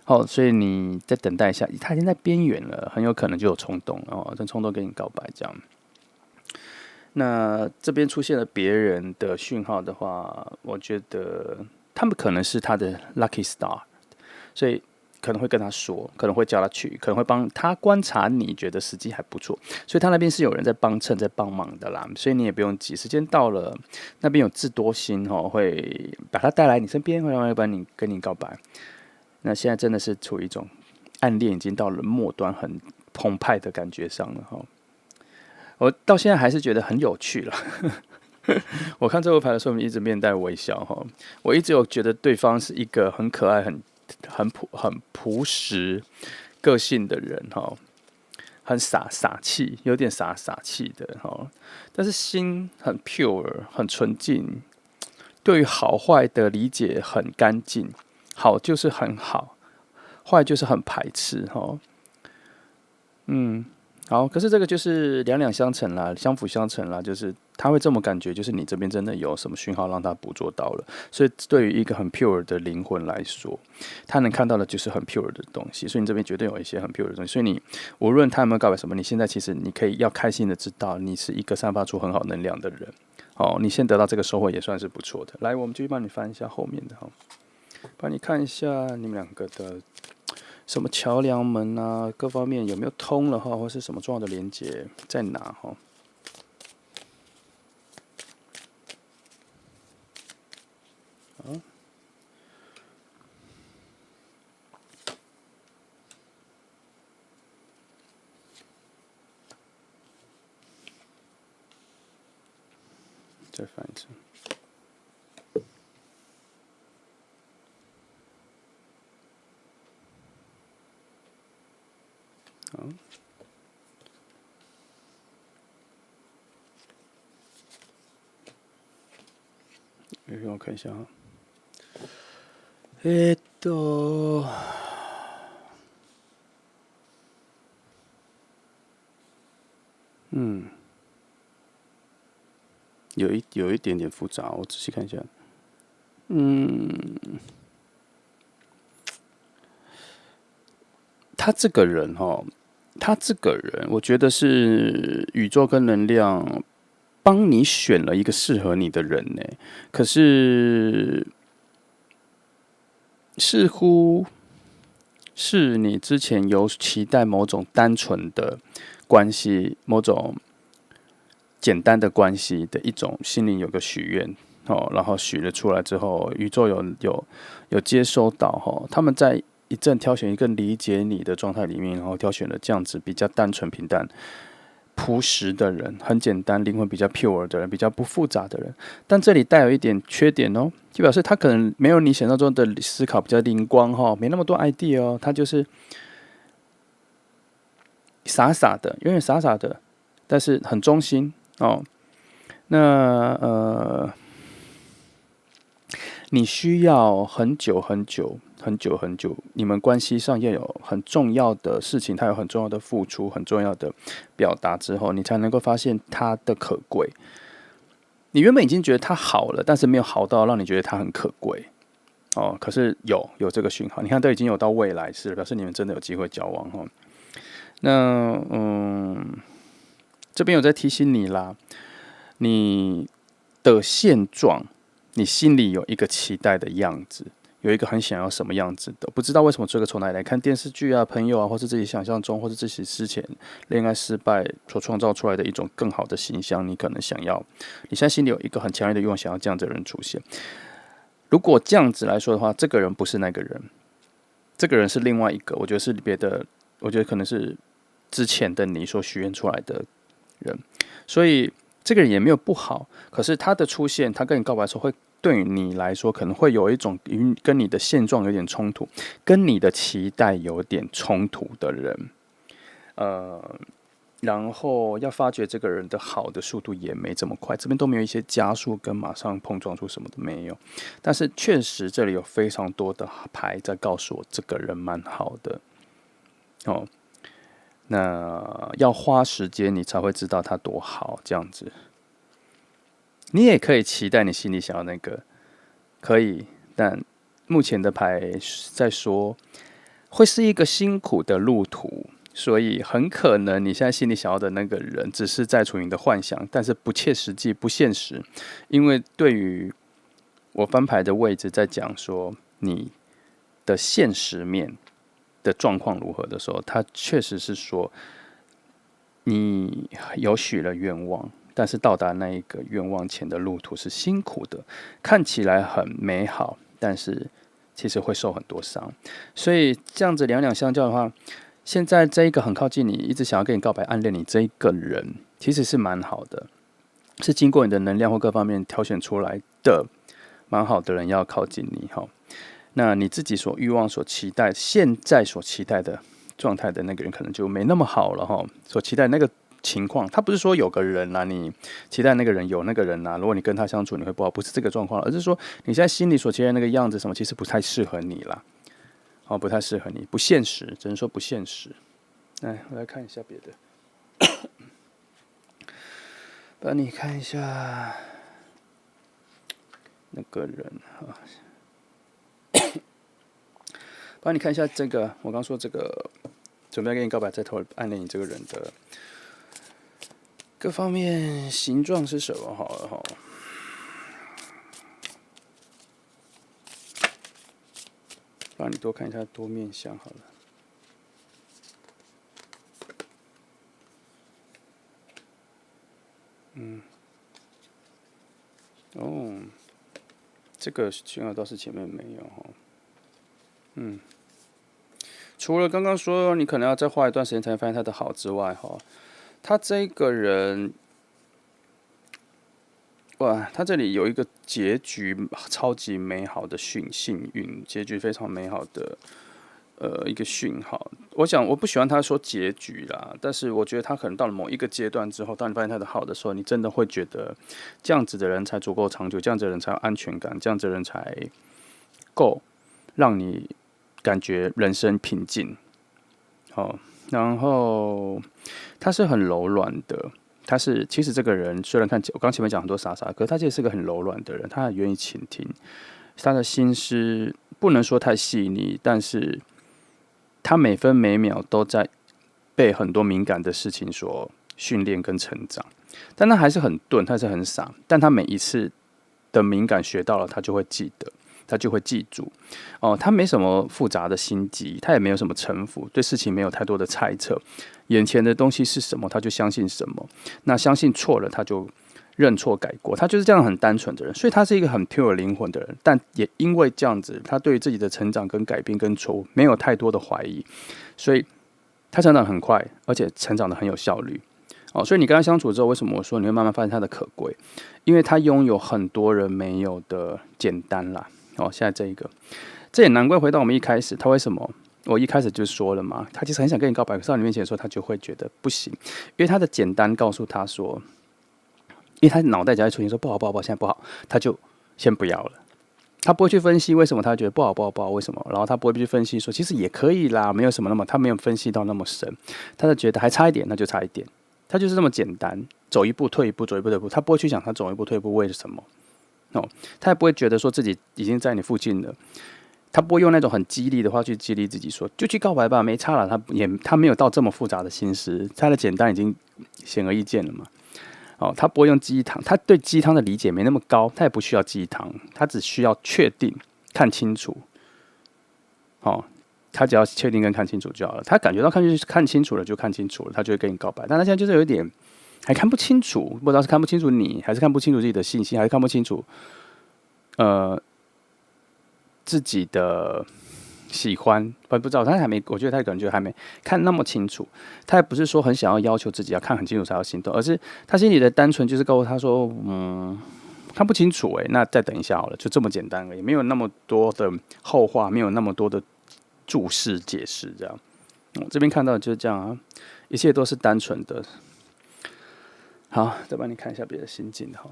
好，所以你再等待一下，他已经在边缘了，很有可能就有冲动哦，这冲动跟你告白这样。那这边出现了别人的讯号的话，我觉得他们可能是他的 lucky star， 所以可能会跟他说，可能会叫他去，可能会帮他观察你觉得时机还不错，所以他那边是有人在帮衬、在帮忙的啦，所以你也不用急，时间到了，那边有智多星哦，会把他带来你身边，会帮你跟你告白。那现在真的是处于一种暗恋已经到了末端，很澎湃的感觉上了哈。我到现在还是觉得很有趣了。我看这副牌的时候，一直面带微笑哈。我一直有觉得对方是一个很可爱、很朴实个性的人哈，很傻气，有点傻气的哈。但是心很 pure， 很纯净，对于好坏的理解很干净。好就是很好，坏就是很排斥哈。好，可是这个就是两两相成啦，相辅相成啦，就是他会这么感觉，就是你这边真的有什么讯号让他捕捉到了。所以对于一个很 pure 的灵魂来说，他能看到的就是很 pure 的东西。所以你这边绝对有一些很 pure 的东西。所以你无论他有没有告白什么，你现在其实你可以要开心的知道，你是一个散发出很好能量的人。哦，你先得到这个收获也算是不错的。来，我们继续帮你翻一下后面的哈。帮你看一下你们两个的什么桥梁门啊，各方面有没有通了哈，或是什么重要的连接在哪哈？啊，再翻一次。好，让我看一下哈。有一点点复杂，我仔细看一下。他这个人哈，我觉得是宇宙跟能量帮你选了一个适合你的人呢。可是似乎是你之前有期待某种单纯的关系，某种简单的关系的一种心灵有个许愿哦，然后许了出来之后，宇宙有接收到哈，他们在一阵挑选一个理解你的状态里面，然后挑选了这样子比较单纯平淡朴实的人，很简单，灵魂比较 pure 的人，比较不复杂的人。但这里带有一点缺点哦，就表示他可能没有你想象中的思考比较灵光哈，没那么多 idea 哦，他就是傻傻的，有点傻傻的，但是很忠心哦。那你需要很久很久很久很久，你们关系上要有很重要的事情，他有很重要的付出，很重要的表达之后，你才能够发现他的可贵。你原本已经觉得他好了，但是没有好到让你觉得他很可贵哦。可是有这个讯号，你看都已经有到未来式了，表示你们真的有机会交往哦。那这边有在提醒你啦，你的现状，你心里有一个期待的样子，有一个很想要什么样子的，不知道为什么这个从哪里来看电视剧啊、朋友啊，或是自己想象中，或是自己之前恋爱失败所创造出来的一种更好的形象，你可能想要，你现在心里有一个很强烈的欲望，想要这样子的人出现。如果这样子来说的话，这个人不是那个人，这个人是另外一个，我觉得是别的，我觉得可能是之前的你所许愿出来的人，所以这个人也没有不好，可是他的出现，他跟你告白的时候，会对你来说可能会有一种跟你的现状有点冲突，跟你的期待有点冲突的人，然后要发掘这个人的好的速度也没这么快，这边都没有一些加速跟马上碰撞出什么都没有，但是确实这里有非常多的牌在告诉我这个人蛮好的哦。那要花时间你才会知道他多好，这样子。你也可以期待你心里想要那个，可以，但目前的牌在说会是一个辛苦的路途，所以很可能你现在心里想要的那个人只是在处于你的幻想，但是不切实际、不现实。因为对于我翻牌的位置在讲说你的现实面的状况如何的时候，他确实是说你有许了愿望，但是到达那一个愿望前的路途是辛苦的，看起来很美好，但是其实会受很多伤。所以这样子两两相较的话，现在这一个很靠近你，一直想要跟你告白、暗恋你这一个人，其实是蛮好的，是经过你的能量或各方面挑选出来的蛮好的人要靠近你哈。那你自己所欲望、所期待、现在所期待的状态的那个人，可能就没那么好了哈。所期待那个情况，他不是说有个人啊，你期待那个人有那个人啊，如果你跟他相处你会不好，不是这个状况，而是说你现在心里所期待那个样子什么，其实不太适合你啦，哦，不太适合你，不现实，只能说不现实。来，我来看一下别的，帮你看一下那个人啊。帮你看一下这个，我刚说这个准备跟你告白，在偷暗恋你这个人的各方面形状是什么？好了哈，帮你多看一下多面相好了。哦，这个讯号倒是前面没有哈。除了刚刚说你可能要再花一段时间才发现他的好之外，哈，他这个人，哇，他这里有一个结局超级美好的幸运，结局非常美好的一个讯号。我想我不喜欢他说结局啦，但是我觉得他可能到了某一个阶段之后，当你发现他的好的时候，你真的会觉得这样子的人才足够长久，这样子的人才有安全感，这样子的人才够让你感觉人生平静。好，然后他是很柔软的，其实这个人虽然看我刚前面讲很多傻傻，可是他其实是个很柔软的人，他很愿意倾听，他的心思不能说太细腻，但是他每分每秒都在被很多敏感的事情所训练跟成长，但他还是很钝，他是很傻，但他每一次的敏感学到了，他就会记得。他就会记住，哦，他没什么复杂的心机，他也没有什么城府，对事情没有太多的猜测，眼前的东西是什么，他就相信什么。那相信错了，他就认错改过，他就是这样很单纯的人，所以他是一个很 pure 灵魂的人。但也因为这样子，他对于自己的成长跟改变跟错误没有太多的怀疑，所以他成长很快，而且成长的很有效率。所以你跟他相处之后，为什么我说你会慢慢发现他的可贵？因为他拥有很多人没有的简单啦。现在这一个，这也难怪回到我们一开始，他为什么？我一开始就说了嘛，他其实很想跟你告白，可是到你面前的时候，他就会觉得不行，因为他的简单告诉他说，因为他脑袋只要出现说不好不好不好，现在不好，他就先不要了。他不会去分析为什么他觉得不好不好不好为什么，然后他不会去分析说其实也可以啦，没有什么那么，他没有分析到那么深，他就觉得还差一点，那就差一点，他就是这么简单，走一步退一步，走一步退一步，他不会去想他走一步退一步为什么，他也不会觉得说自己已经在你附近了，他不会用那种很激励的话去激励自己说就去告白吧，没差了，他没有到这么复杂的心思，他的简单已经显而易见了嘛。他不会用鸡汤，他对鸡汤的理解没那么高，他也不需要鸡汤，他只需要确定、看清楚。他只要确定跟看清楚就好了。他感觉到看清楚了就看清楚了，他就会跟你告白。但他现在就是有一点还看不清楚，不知道是看不清楚你，还是看不清楚自己的信息，还是看不清楚自己的喜欢，不知道他还没，我觉得他可能就还没看那么清楚。他也不是说很想要求自己要看很清楚才要行动，而是他心里的单纯就是告诉他说，看不清楚那再等一下好了，就这么简单而已，没有那么多的后话，没有那么多的注释解释这样。这边看到的就是这样啊，一切都是单纯的。好，再帮你看一下别的心境哈。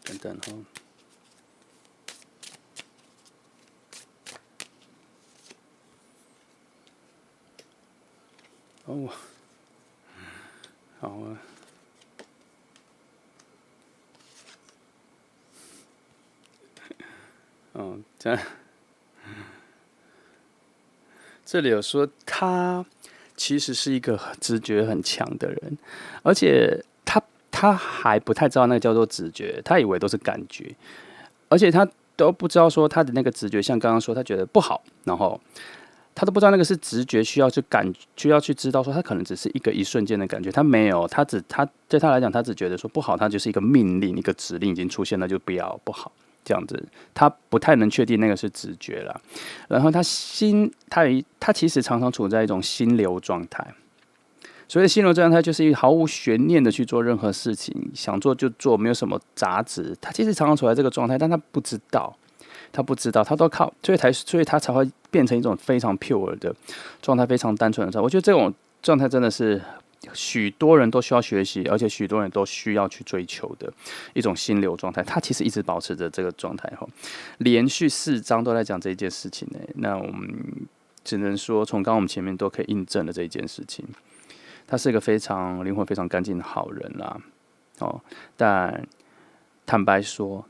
等等哈。好啊。这里有说他其实是一个直觉很强的人，而且他还不太知道那个叫做直觉，他以为都是感觉，而且他都不知道说他的那个直觉，像刚刚说他觉得不好，然后他都不知道那个是直觉，需要去知道说他可能只是一瞬间的感觉，他没有，他对他来讲，他只觉得说不好，他就是一个命令，一个指令已经出现了，就不要不好。这样子，他不太能确定那个是直觉啦。然后他其实常常处在一种心流状态。所谓的心流状态，就是毫无悬念的去做任何事情，想做就做，没有什么杂质。他其实常常处在这个状态，但他不知道，他都靠，所以他才会变成一种非常 pure 的状态，非常单纯的状态。我觉得这种状态真的是许多人都需要学习，而且许多人都需要去追求的一种心流状态。他其实一直保持着这个状态，连续4章都在讲这一件事情呢。那我们只能说，从刚刚我们前面都可以印证了这一件事情。他是一个非常灵魂非常干净的好人啦，但坦白说，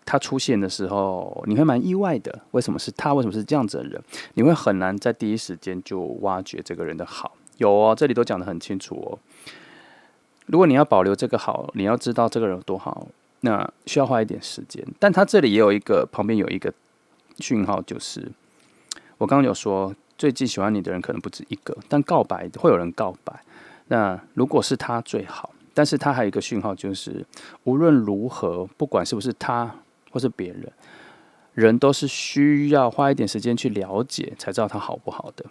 他出现的时候，你会蛮意外的。为什么是他？为什么是这样子的人？你会很难在第一时间就挖掘这个人的好。有哦，这里都讲得很清楚哦。如果你要保留这个好，你要知道这个人有多好，那需要花一点时间。但他这里也有旁边有一个讯号，就是我刚刚有说，最近喜欢你的人可能不止一个，但告白会有人告白。那如果是他最好，但是他还有一个讯号，就是无论如何，不管是不是他或是别人，人都是需要花一点时间去了解，才知道他好不好的。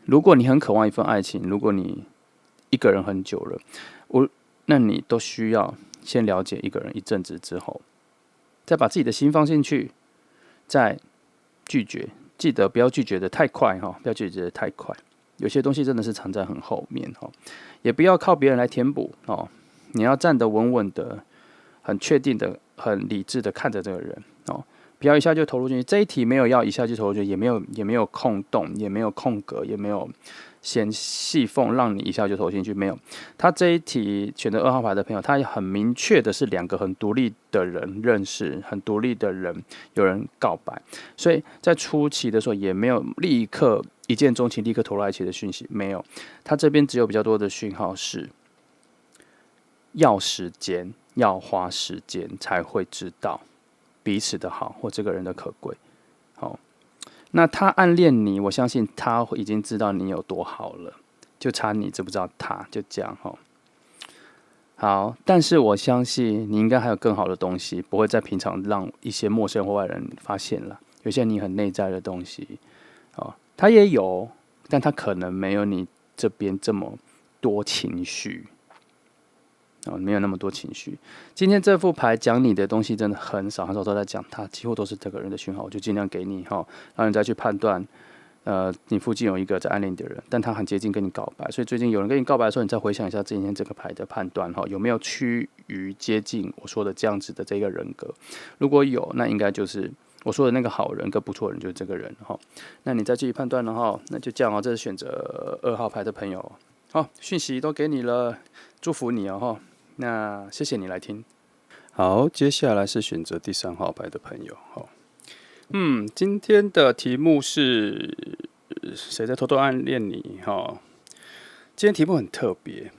如果你很渴望一份爱情，如果你一个人很久了，那你都需要先了解一个人一阵子之后，再把自己的心放进去，再拒绝。记得不要拒绝的太快不要拒绝的太快。有些东西真的是藏在很后面也不要靠别人来填补你要站得稳稳的，很确定的、很理智的看着这个人不要一下就投入进去。这一题没有要一下就投入进去，也没有空洞，也没有空格，也没有嫌细缝让你一下就投进去，没有。他这一题选择2号牌的朋友，他很明确的是2个很独立的人认识，很独立的人有人告白，所以在初期的时候也没有立刻一见钟情、立刻投入爱情的讯息，没有。他这边只有比较多的讯号是要时间，要花时间才会知道彼此的好或这个人的可贵。那他暗恋你，我相信他已经知道你有多好了，就差你知不知道他，就这样好，但是我相信你应该还有更好的东西，不会在平常让一些陌生人或外人发现了。有些你很内在的东西，哦，他也有，但他可能没有你这边这么多情绪，哦，没有那么多情绪。今天这副牌讲你的东西真的很少，很少都在讲他，几乎都是这个人的讯号，我就尽量给你哈，让你再去判断。你附近有一个在暗恋你的人，但他很接近跟你告白，所以最近有人跟你告白的时候，你再回想一下今天这个牌的判断哈，有没有趋于接近我说的这样子的这个人格？如果有，那应该就是我说的那个好人跟不错人就是这个人哈。那你再继续判断了哈，那就这样哦。这是选择2号牌的朋友，好，讯息都给你了，祝福你哦哈。那谢谢你来听。好，接下来是选择第3号牌的朋友，好。今天的题目是谁在偷偷暗恋你？哈，今天题目很特别，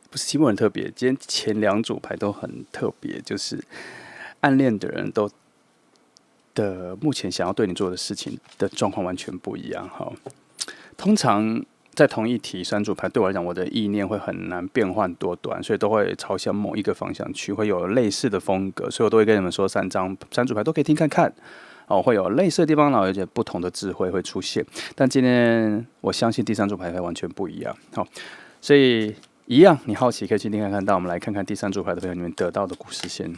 不是题目很特别，今天前2组牌都很特别，就是暗恋的人都的目前想要对你做的事情的状况完全不一样。哈，通常在同一题3组牌对我来讲，我的意念会很难变换多端，所以都会朝向某一个方向去，会有类似的风格，所以我都会跟你们说3组牌都可以听看看。哦，会有类似的地方，然后有些不同的智慧会出现。但今天我相信第3组牌会完全不一样。好，所以一样，你好奇可以去听看看。但我们来看看第3组牌的朋友，你们得到的故事线，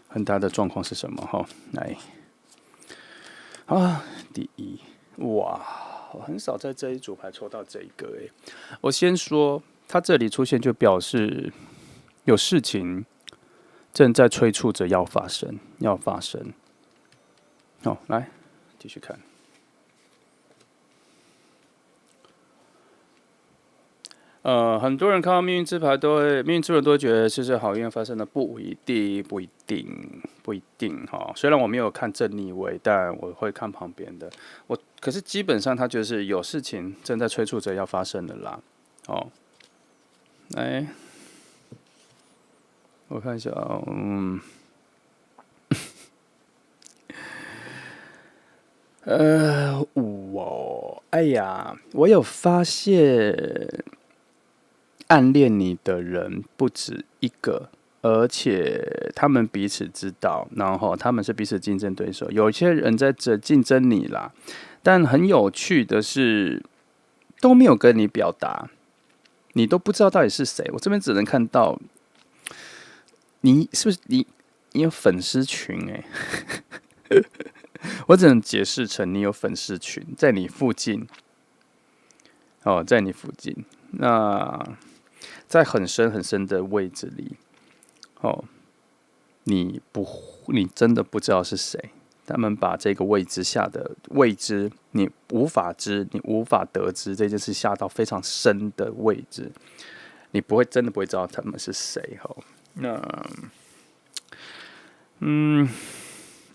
很大的状况是什么？哈，来，第一，哇！我很少在这一组牌抽到这一个我先说，它这里出现就表示有事情正在催促着要发生，要发生。好，来继续看。很多人看到命运之牌命运之人都会觉得是好运发生的，不一定，不一定哈。虽然我没有看正逆位，但我会看旁边的。可是基本上它就是有事情正在催促着要发生的啦。哦，来，我看一下哎呀，我有发现。暗恋你的人不止一个，而且他们彼此知道，然后他们是彼此竞争对手。有些人在这竞争你啦，但很有趣的是都没有跟你表达，你都不知道到底是谁。我这边只能看到你是不是你有粉丝群我只能解释成你有粉丝群在你附近哦，在你附近那。在很深很深的位置里，哦，你真的不知道是谁。他们把这个未知下的未知，你无法得知这件事下到非常深的位置，你真的不会知道他们是谁。哈，那，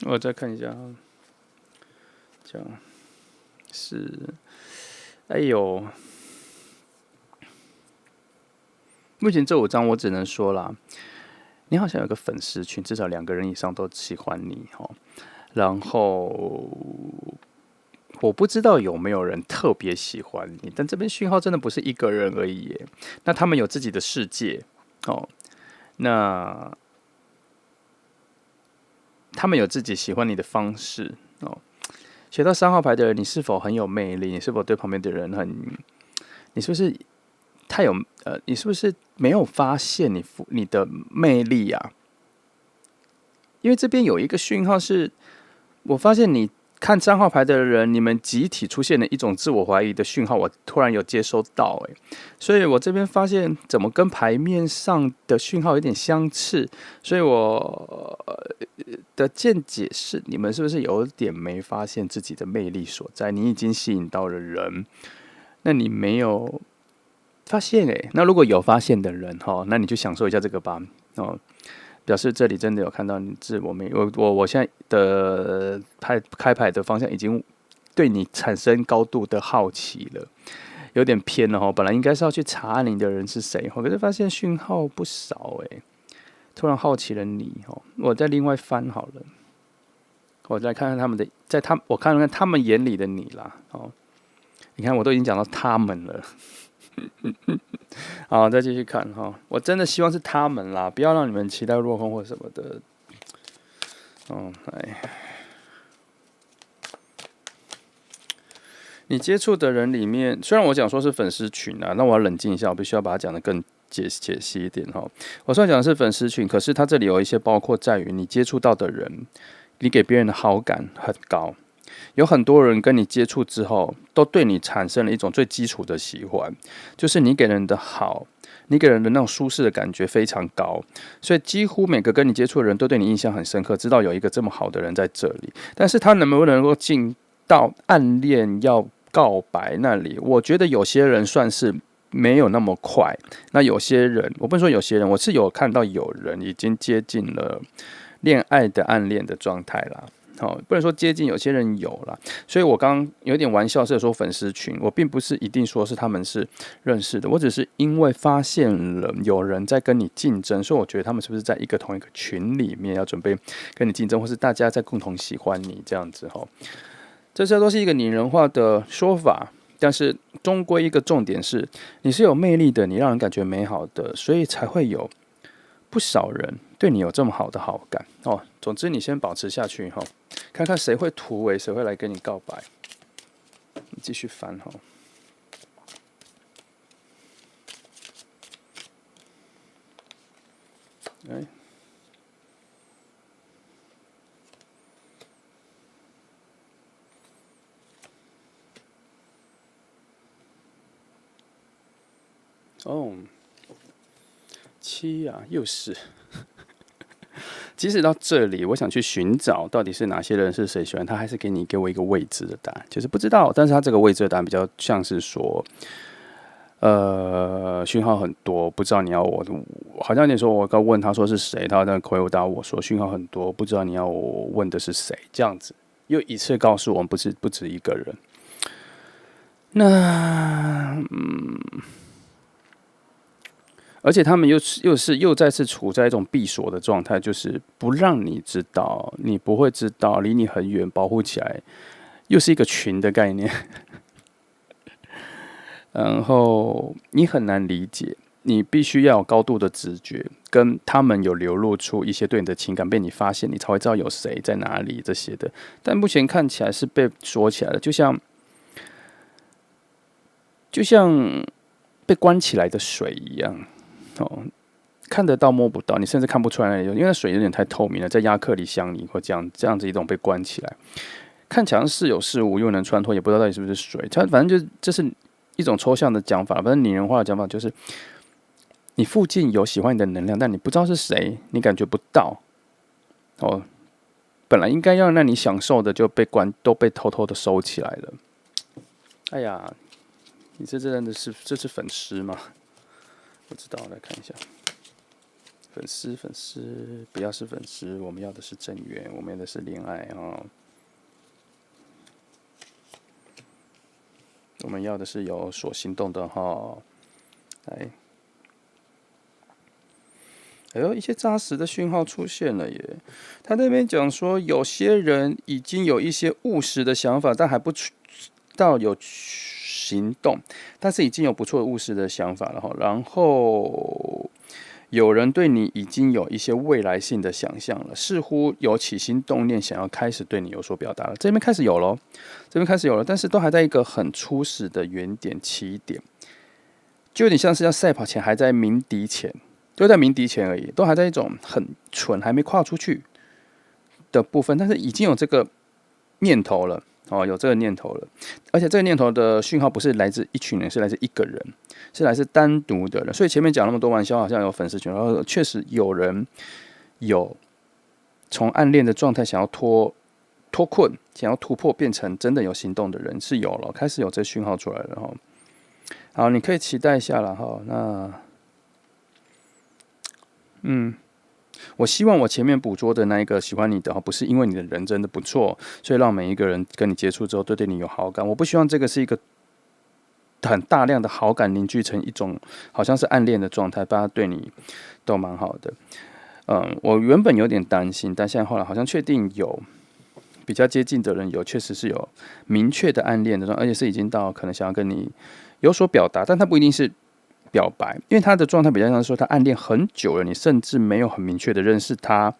我再看一下，这样是，哎呦。目前这5张我只能说啦，你好像有个粉丝群，至少2个人以上都喜欢你哈。然后我不知道有没有人特别喜欢你，但这边讯号真的不是1个人而已耶。那他们有自己的世界哦，那他们有自己喜欢你的方式哦。写到3号牌的人，你是否很有魅力？你是否对旁边的人你是不是？你是不是没有发现你的魅力啊？因为这边有一个讯号是，我发现你看3号牌的人，你们集体出现了一种自我怀疑的讯号，我突然有接收到所以我这边发现怎么跟牌面上的讯号有点相似，所以我的见解是，你们是不是有点没发现自己的魅力所在？你已经吸引到了人，那你没有。发现那如果有发现的人那你就享受一下这个吧表示这里真的有看到你自我魅力。我现在的开牌的方向已经对你产生高度的好奇了，有点偏了本来应该是要去查你的人是谁可是发现讯号不少突然好奇了你我再另外翻好了，我再看看他们的，我看看他们眼里的你啦你看我都已经讲到他们了。好，再继续看哈。我真的希望是他们啦，不要让你们期待落空或什么的。你接触的人里面，虽然我讲说是粉丝群啊，那我要冷静一下，我必须要把它讲得更解析一点哈。我虽然讲的是粉丝群，可是它这里有一些包括在于你接触到的人，你给别人的好感很高。有很多人跟你接触之后，都对你产生了一种最基础的喜欢，就是你给人的好，你给人的那种舒适的感觉非常高，所以几乎每个跟你接触的人都对你印象很深刻，知道有一个这么好的人在这里。但是他能不能够进到暗恋要告白那里，我觉得有些人算是没有那么快。那有些人，我不能说有些人，我是有看到有人已经接近了恋爱的暗恋的状态啦。不能说接近，有些人有啦。所以我刚刚有点玩笑是说粉丝群，我并不是一定说是他们是认识的，我只是因为发现了有人在跟你竞争，所以我觉得他们是不是在同一个群里面要准备跟你竞争，或是大家在共同喜欢你这样子哈。这些都是一个拟人化的说法，但是终归一个重点是，你是有魅力的，你让人感觉美好的，所以才会有不少人对你有这么好的好感哦。总之，你先保持下去哈，看看谁会突围，谁会来跟你告白。你继续翻哈。哎。哦，7啊，又是。即使到这里，我想去寻找到底是哪些人是谁喜欢他，还是给我一个未知的答案，就是不知道。但是他这个未知的答案比较像是说，讯号很多，不知道你要我，好像你说我刚问他说是谁，他在回答我说讯号很多，不知道你要我问的是谁，这样子又一次告诉我们不止一个人。那而且他们又再次处在一种闭锁的状态，就是不让你知道，你不会知道，离你很远，保护起来，又是一个群的概念。然后你很难理解，你必须要有高度的直觉，跟他们有流露出一些对你的情感被你发现，你才会知道有谁在哪里这些的。但目前看起来是被锁起来了，就像被关起来的水一样。看得到摸不到，你甚至看不出来，因为水有点太透明了，在亚克力箱里或这样子一种被关起来，看起来似有似无，又能穿脱，也不知道到底是不是水。它反正这是一种抽象的讲法，反正拟人化的讲法就是，你附近有喜欢你的能量，但你不知道是谁，你感觉不到。本来应该要让你享受的就都被偷偷的收起来了。哎呀，你这真的是这是粉丝吗？不知道，来看一下。粉丝不要是粉丝，我们要的是正缘，我们要的是恋爱哦。我们要的是有所行动的哈。来，哎呦，一些扎实的讯号出现了耶。他那边讲说，有些人已经有一些务实的想法，但还不到有行动，但是已经有不错的务实的想法了哈。然后有人对你已经有一些未来性的想象了，似乎有起心动念，想要开始对你有所表达了。这边开始有了，但是都还在一个很初始的原点起点，就有点像是要赛跑前还在鸣笛前，就在鸣笛前而已，都还在一种很蠢，还没跨出去的部分，但是已经有这个念头了。有这个念头了，而且这个念头的讯号不是来自一群人，是来自一个人，是来自单独的人。所以前面讲那么多玩笑，好像有粉丝群，然后确实有人有从暗恋的状态想要脱困，想要突破变成真的有行动的人是有了，开始有这讯号出来了哈。好，你可以期待一下了哈。那我希望我前面捕捉的那一个喜欢你的，不是因为你的人真的不错，所以让每一个人跟你接触之后都对你有好感。我不希望这个是一个很大量的好感凝聚成一种好像是暗恋的状态，大家对你都蛮好的。我原本有点担心，但现在后来好像确定有比较接近的人确实是有明确的暗恋的状态，而且是已经到可能想要跟你有所表达，但他不一定是表白，因为他的状态比较像说他暗恋很久了，你甚至没有很明确的认识他，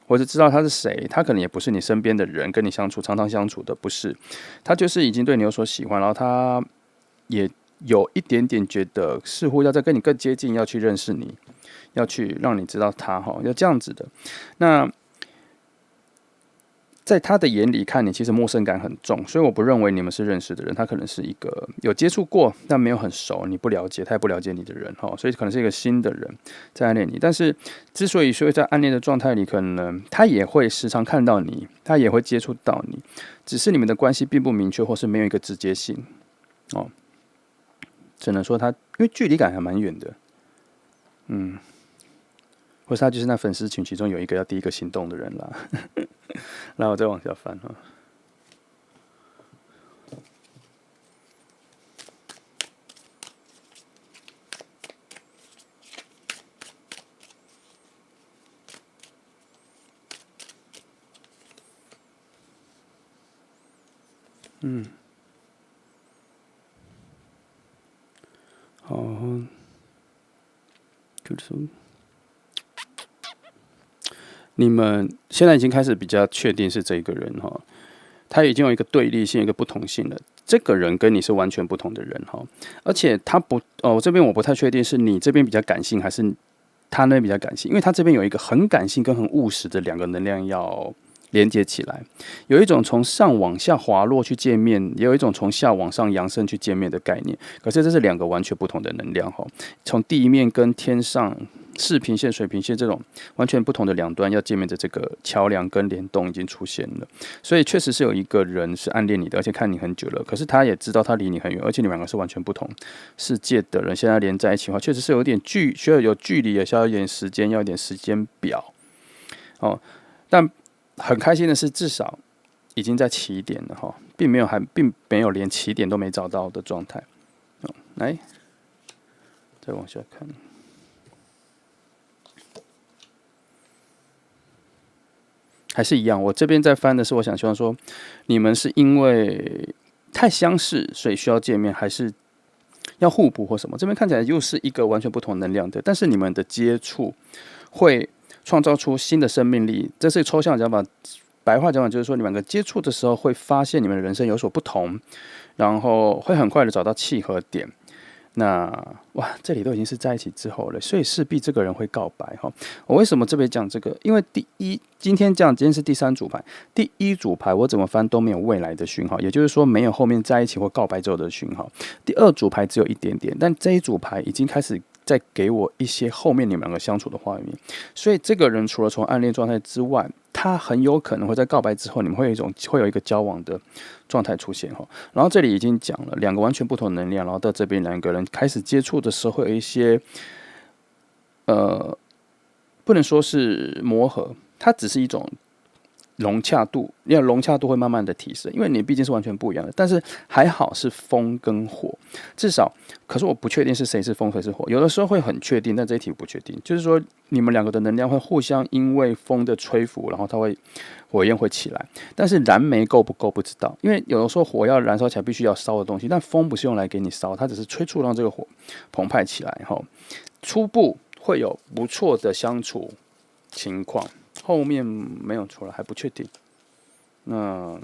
或者知道他是谁，他可能也不是你身边的人，跟你相处常常相处的不是，他就是已经对你有所喜欢，然后他也有一点点觉得似乎要再跟你更接近，要去认识你，要去让你知道他要这样子的。那在他的眼里看你，其实陌生感很重，所以我不认为你们是认识的人。他可能是一个有接触过但没有很熟，你不了解，他也不了解你的人所以可能是一个新的人在暗恋你。但是之所以说在暗恋的状态里，可能他也会时常看到你，他也会接触到你，只是你们的关系并不明确，或是没有一个直接性只能说他因为距离感还蛮远的，或是他就是那粉丝群其中有一个要第一个行动的人啦。然后我再往下翻好，就是你们现在已经开始比较确定是这一个人他已经有一个对立性，一个不同性了。这个人跟你是完全不同的人而且他不这边我不太确定是你这边比较感性，还是他那边比较感性，因为他这边有一个很感性跟很务实的两个能量要连接起来，有一种从上往下滑落去界面，也有一种从下往上扬升去界面的概念。可是这是两个完全不同的能量从地面跟天上视平线、水平线这种完全不同的两端要见面的这个桥梁跟联动已经出现了，所以确实是有一个人是暗恋你的，而且看你很久了，可是他也知道他离你很远，而且你们两个是完全不同世界的人，现在连在一起的话，确实是有点需要有距离，也需要一点时间，要一点时间表但很开心的是，至少已经在起点了并没有连起点都没找到的状态来，再往下看。还是一样，我这边在翻的是，我想希望说，你们是因为太相似，所以需要见面，还是要互补或什么？这边看起来又是一个完全不同能量的，但是你们的接触会创造出新的生命力。这是抽象讲法，白话讲法就是说，你们两个接触的时候，会发现你们的人生有所不同，然后会很快的找到契合点。那哇，这里都已经是在一起之后了，所以势必这个人会告白我为什么这边讲这个？因为今天是第三组牌，第一组牌我怎么翻都没有未来的讯号，也就是说没有后面在一起或告白之后的讯号。第二组牌只有一点点，但这一组牌已经开始在给我一些后面你们两个相处的画面。所以这个人除了从暗恋状态之外，他很有可能会在告白之后，你们会有一个交往的状态出现然后这里已经讲了两个完全不同的能量，然后到这边两个人开始接触的时候，会有一些不能说是磨合，它只是一种融洽度，因为融洽度会慢慢的提升，因为你毕竟是完全不一样的。但是还好是风跟火，至少，可是我不确定是谁是风谁是火，有的时候会很确定，但这一题不确定。就是说你们两个的能量会互相因为风的吹拂，然后火焰会起来，但是燃煤够不够不知道，因为有的时候火要燃烧起来必须要烧的东西，但风不是用来给你烧，它只是催促让这个火澎湃起来初步会有不错的相处情况。后面没有出来，还不确定。那，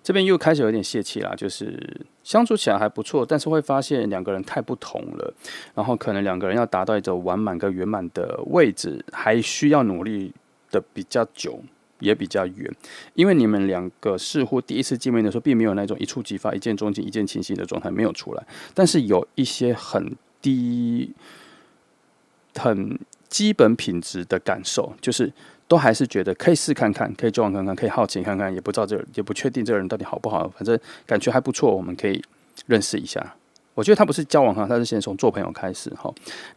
这边又开始有点泄气啦，就是相处起来还不错，但是会发现两个人太不同了，然后可能两个人要达到一种完满跟圆满的位置，还需要努力的比较久。也比较远，因为你们两个似乎第一次见面的时候，并没有那种一触即发、一见钟情、一见倾心的状态没有出来，但是有一些很基本品质的感受，就是都还是觉得可以试看看，可以交往看看，可以好奇看看，也不知道也不确定这个人到底好不好，反正感觉还不错，我们可以认识一下。我觉得他不是交往他是先从做朋友开始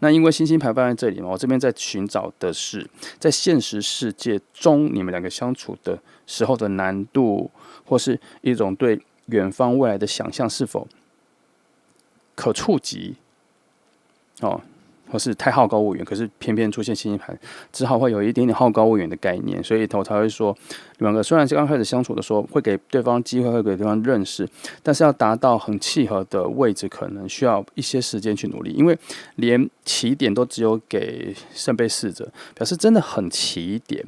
那因为星星牌放在这里嘛，我这边在寻找的是在现实世界中你们两个相处的时候的难度，或是一种对远方未来的想象是否可触及或是太好高骛远，可是偏偏出现星星盘，只好会有一点点好高骛远的概念，所以我才会说，两个虽然是刚开始相处的时候，会给对方机会，会给对方认识，但是要达到很契合的位置，可能需要一些时间去努力，因为连起点都只有给圣杯侍者，表示真的很起点，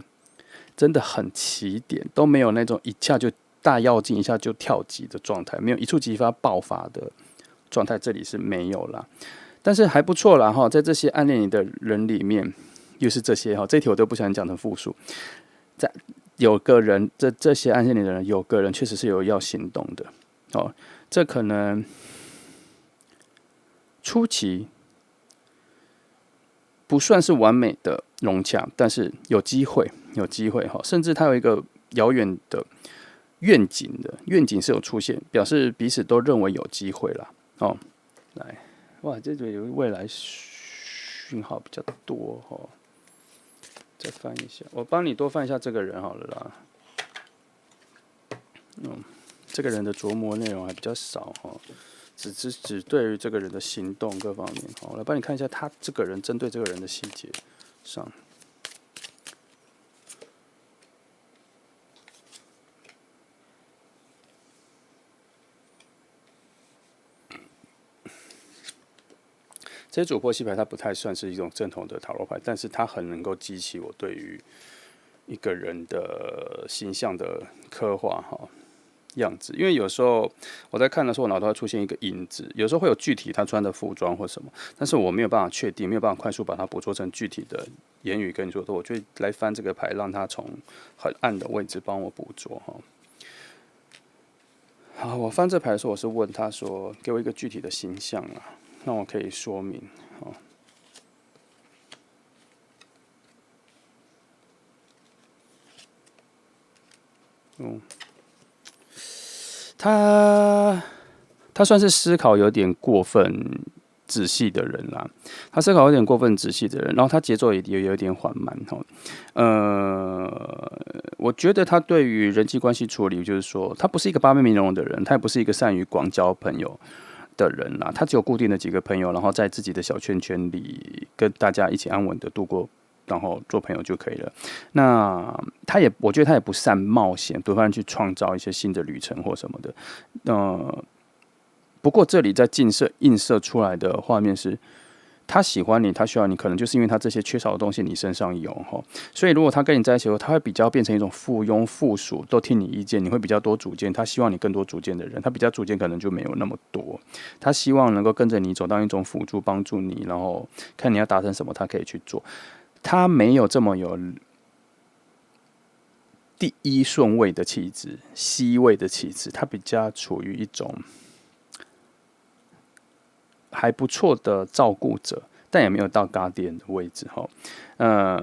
真的很起点，都没有那种一下就大跃进，一下就跳级的状态，没有一触即发爆发的状态，这里是没有啦。但是还不错啦哈，在这些暗恋你的人里面，又是这些哈，这题我都不想讲成复数。在有个人，这些暗恋你的人，有个人确实是有要行动的哦。这可能初期不算是完美的融洽，但是有机会哈，甚至他有一个遥远的愿景是有出现，表示彼此都认为有机会啦哦。来。哇，这里有未来讯号比较多哦，再翻一下，我帮你多翻一下这个人好了啦。这个人的琢磨内容还比较少哦，只对于这个人的行动各方面。好，我来帮你看一下他这个人针对这个人的细节上。这些主破西牌它不太算是一种正统的塔罗牌，但是它很能够激起我对于一个人的形象的刻画哈样子。因为有时候我在看的时候，我脑袋会出现一个影子，有时候会有具体他穿的服装或什么，但是我没有办法确定，没有办法快速把它捕捉成具体的言语跟你说，我就来翻这个牌，让它从很暗的位置帮我捕捉哈。好，我翻这牌的时候，我是问他说，给我一个具体的形象啊。让我可以说明哦。他算是思考有点过分仔细的人啦，他思考有点过分仔细的人，然后他节奏也有点缓慢哈。我觉得他对于人际关系处理，就是说，他不是一个八面玲珑的人，他也不是一个善于广交朋友的人啦，他只有固定的几个朋友，然后在自己的小圈圈里跟大家一起安稳的度过，然后做朋友就可以了。那我觉得他也不善冒险，不断去创造一些新的旅程或什么的。不过这里在映射出来的画面是，他喜欢你，他需要你，可能就是因为他这些缺少的东西你身上有哈，所以如果他跟你在一起后，他会比较变成一种附庸附属，都听你意见，你会比较多主见，他希望你更多主见的人，他比较主见可能就没有那么多，他希望能够跟着你走到一种辅助帮助你，然后看你要达成什么，他可以去做，他没有这么有第一顺位的气质，C 位的气质，他比较处于一种还不错的照顾者，但也没有到 guardian 的位置哈。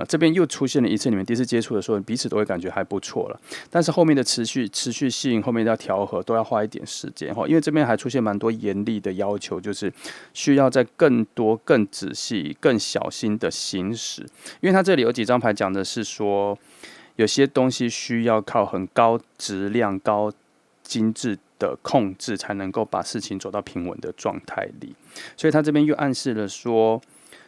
这边又出现了一次，你们第一次接触的时候，彼此都会感觉还不错了。但是后面的持续性，后面要调和，都要花一点时间哈。因为这边还出现蛮多严厉的要求，就是需要在更多、更仔细、更小心的行使。因为它这里有几张牌讲的是说，有些东西需要靠很高质量、高精致的控制，才能够把事情走到平稳的状态里。所以他这边又暗示了说，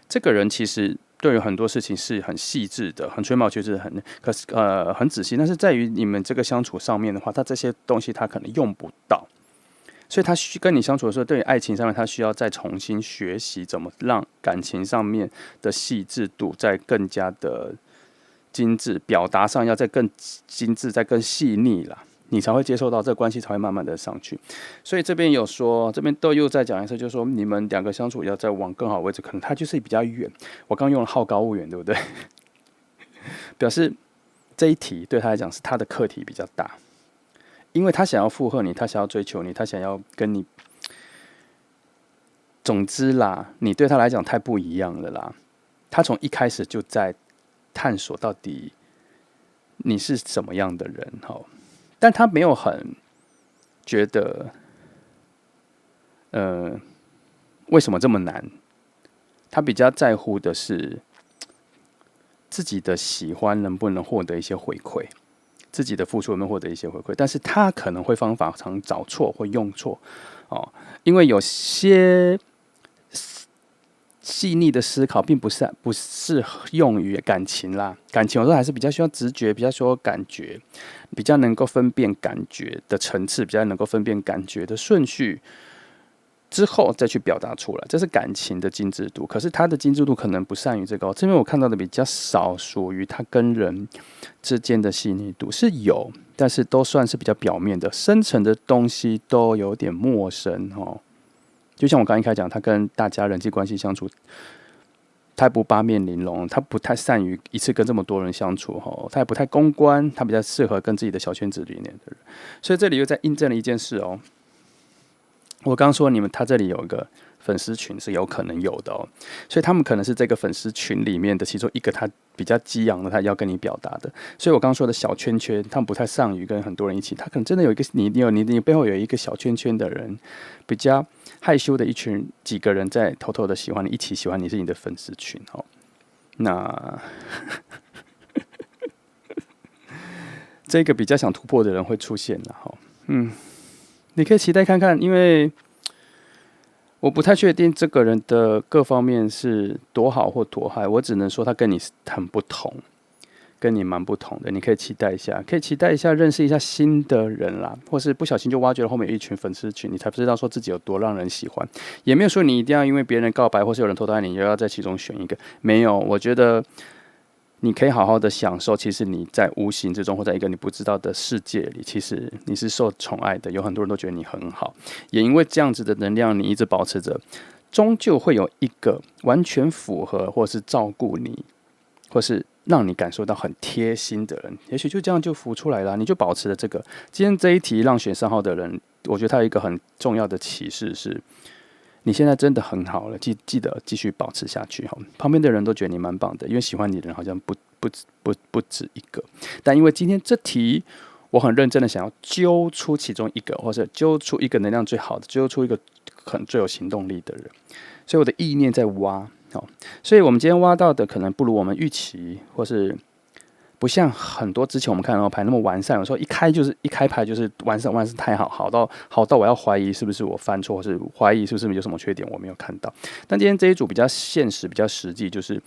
这个人其实对于很多事情是很细致的，很吹毛求疵，很仔细。但是在于你们这个相处上面的话，他这些东西他可能用不到，所以他跟你相处的时候，对于爱情上面，他需要再重新学习怎么让感情上面的细致度再更加的精致，表达上要再更精致，再更细腻啦。你才会接受到这个关系才会慢慢的上去，所以这边有说，这边都又再讲一次，就是说你们两个相处要再往更好的位置，可能他就是比较远。我刚用了好高骛远，对不对？表示这一题对他来讲是他的课题比较大，因为他想要附和你，他想要追求你，他想要跟你，总之啦，你对他来讲太不一样了啦。他从一开始就在探索到底你是什么样的人，好。但他没有很觉得，为什么这么难？他比较在乎的是自己的喜欢能不能获得一些回馈，自己的付出能不能获得一些回馈。但是他可能会方法常找错或用错哦，因为有些细腻的思考，并不适用于感情啦。感情有时候还是比较需要直觉，比较需要感觉，比较能够分辨感觉的层次，比较能够分辨感觉的顺序。之后再去表达出来，这是感情的精致度。可是他的精致度可能不善于这个，这边我看到的比较少，属于他跟人之间的细腻度是有，但是都算是比较表面的，深层的东西都有点陌生哦。就像我刚一开始讲，他跟大家人际关系相处，他不八面玲珑，他不太善于一次跟这么多人相处哈，他也不太公关，他比较适合跟自己的小圈子里面的人。所以这里又在印证了一件事哦。我刚说他这里有一个粉丝群是有可能有的哦，所以他们可能是这个粉丝群里面的其中一个他比较激昂的，他要跟你表达的。所以我刚说的小圈圈，他们不太善于跟很多人一起，他可能真的有一个你背后有一个小圈圈的人，比较害羞的几个人在偷偷的喜欢你，一起喜欢你是你的粉丝群哦。那这个比较想突破的人会出现了哈，你可以期待看看，因为我不太确定这个人的各方面是多好或多坏，我只能说他跟你很不同，跟你蛮不同的。你可以期待一下，认识一下新的人啦，或是不小心就挖掘了后面有一群粉丝群，你才不知道说自己有多让人喜欢。也没有说你一定要因为别人告白或是有人偷偷爱你，就要在其中选一个。没有，我觉得你可以好好的享受，其实你在无形之中，或在一个你不知道的世界里，其实你是受宠爱的。有很多人都觉得你很好，也因为这样子的能量，你一直保持着，终究会有一个完全符合，或是照顾你，或是让你感受到很贴心的人，也许就这样就浮出来了。你就保持了这个。今天这一题让选3号的人，我觉得他有一个很重要的启示是。你现在真的很好了，记得继续保持下去哈。旁边的人都觉得你蛮棒的，因为喜欢你的人好像不止一个。但因为今天这题，我很认真的想要揪出其中一个，或者揪出一个能量最好的，揪出一个最有行动力的人，所以我的意念在挖。所以我们今天挖到的可能不如我们预期，或是不像很多之前我们看到的牌那么完善，有时候一开牌就是完善太好，好到我要怀疑是不是我犯错，或是怀疑是不是有什么缺点我没有看到。但今天这一组比较现实、比较实际，就是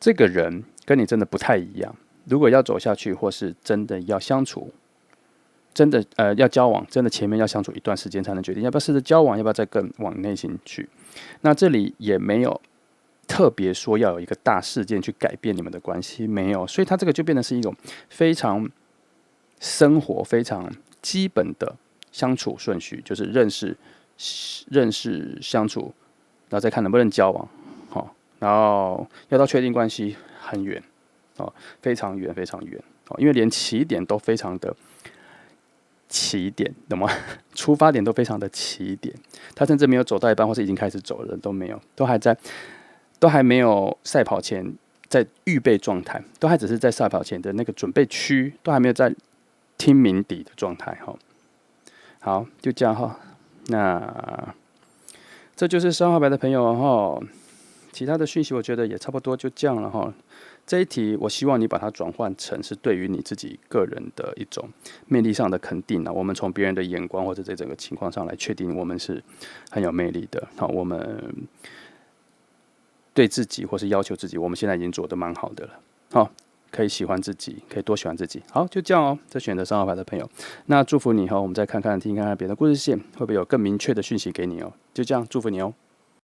这个人跟你真的不太一样。如果要走下去，或是真的要相处，真的要交往，真的前面要相处一段时间才能决定要不要试着交往，要不要再更往内心去。那这里也没有。特别说要有一个大事件去改变你们的关系，没有，所以它这个就变成是一种非常生活、非常基本的相处顺序，就是认识、相处，然后再看能不能交往，然后要到确定关系很远，非常远，非常远，因为连起点都非常的起点，懂吗？出发点都非常的起点，他甚至没有走到一半，或是已经开始走了，都没有，都还没有赛跑前在预备状态，都还只是在赛跑前的那个准备区，都还没有在听鸣笛的状态哈。好，就这样哈。那这就是3号牌的朋友哈。其他的讯息我觉得也差不多就这样了哈。这一题我希望你把它转换成是对于你自己个人的一种魅力上的肯定啊。我们从别人的眼光或者在整个情况上来确定我们是很有魅力的。好，我们。对自己或是要求自己，我们现在已经做得蛮好的了。好，可以喜欢自己，可以多喜欢自己。好，就这样哦。这选择3号牌的朋友，那祝福你哈。我们再听看看别的故事线，会不会有更明确的讯息给你哦？就这样，祝福你哦。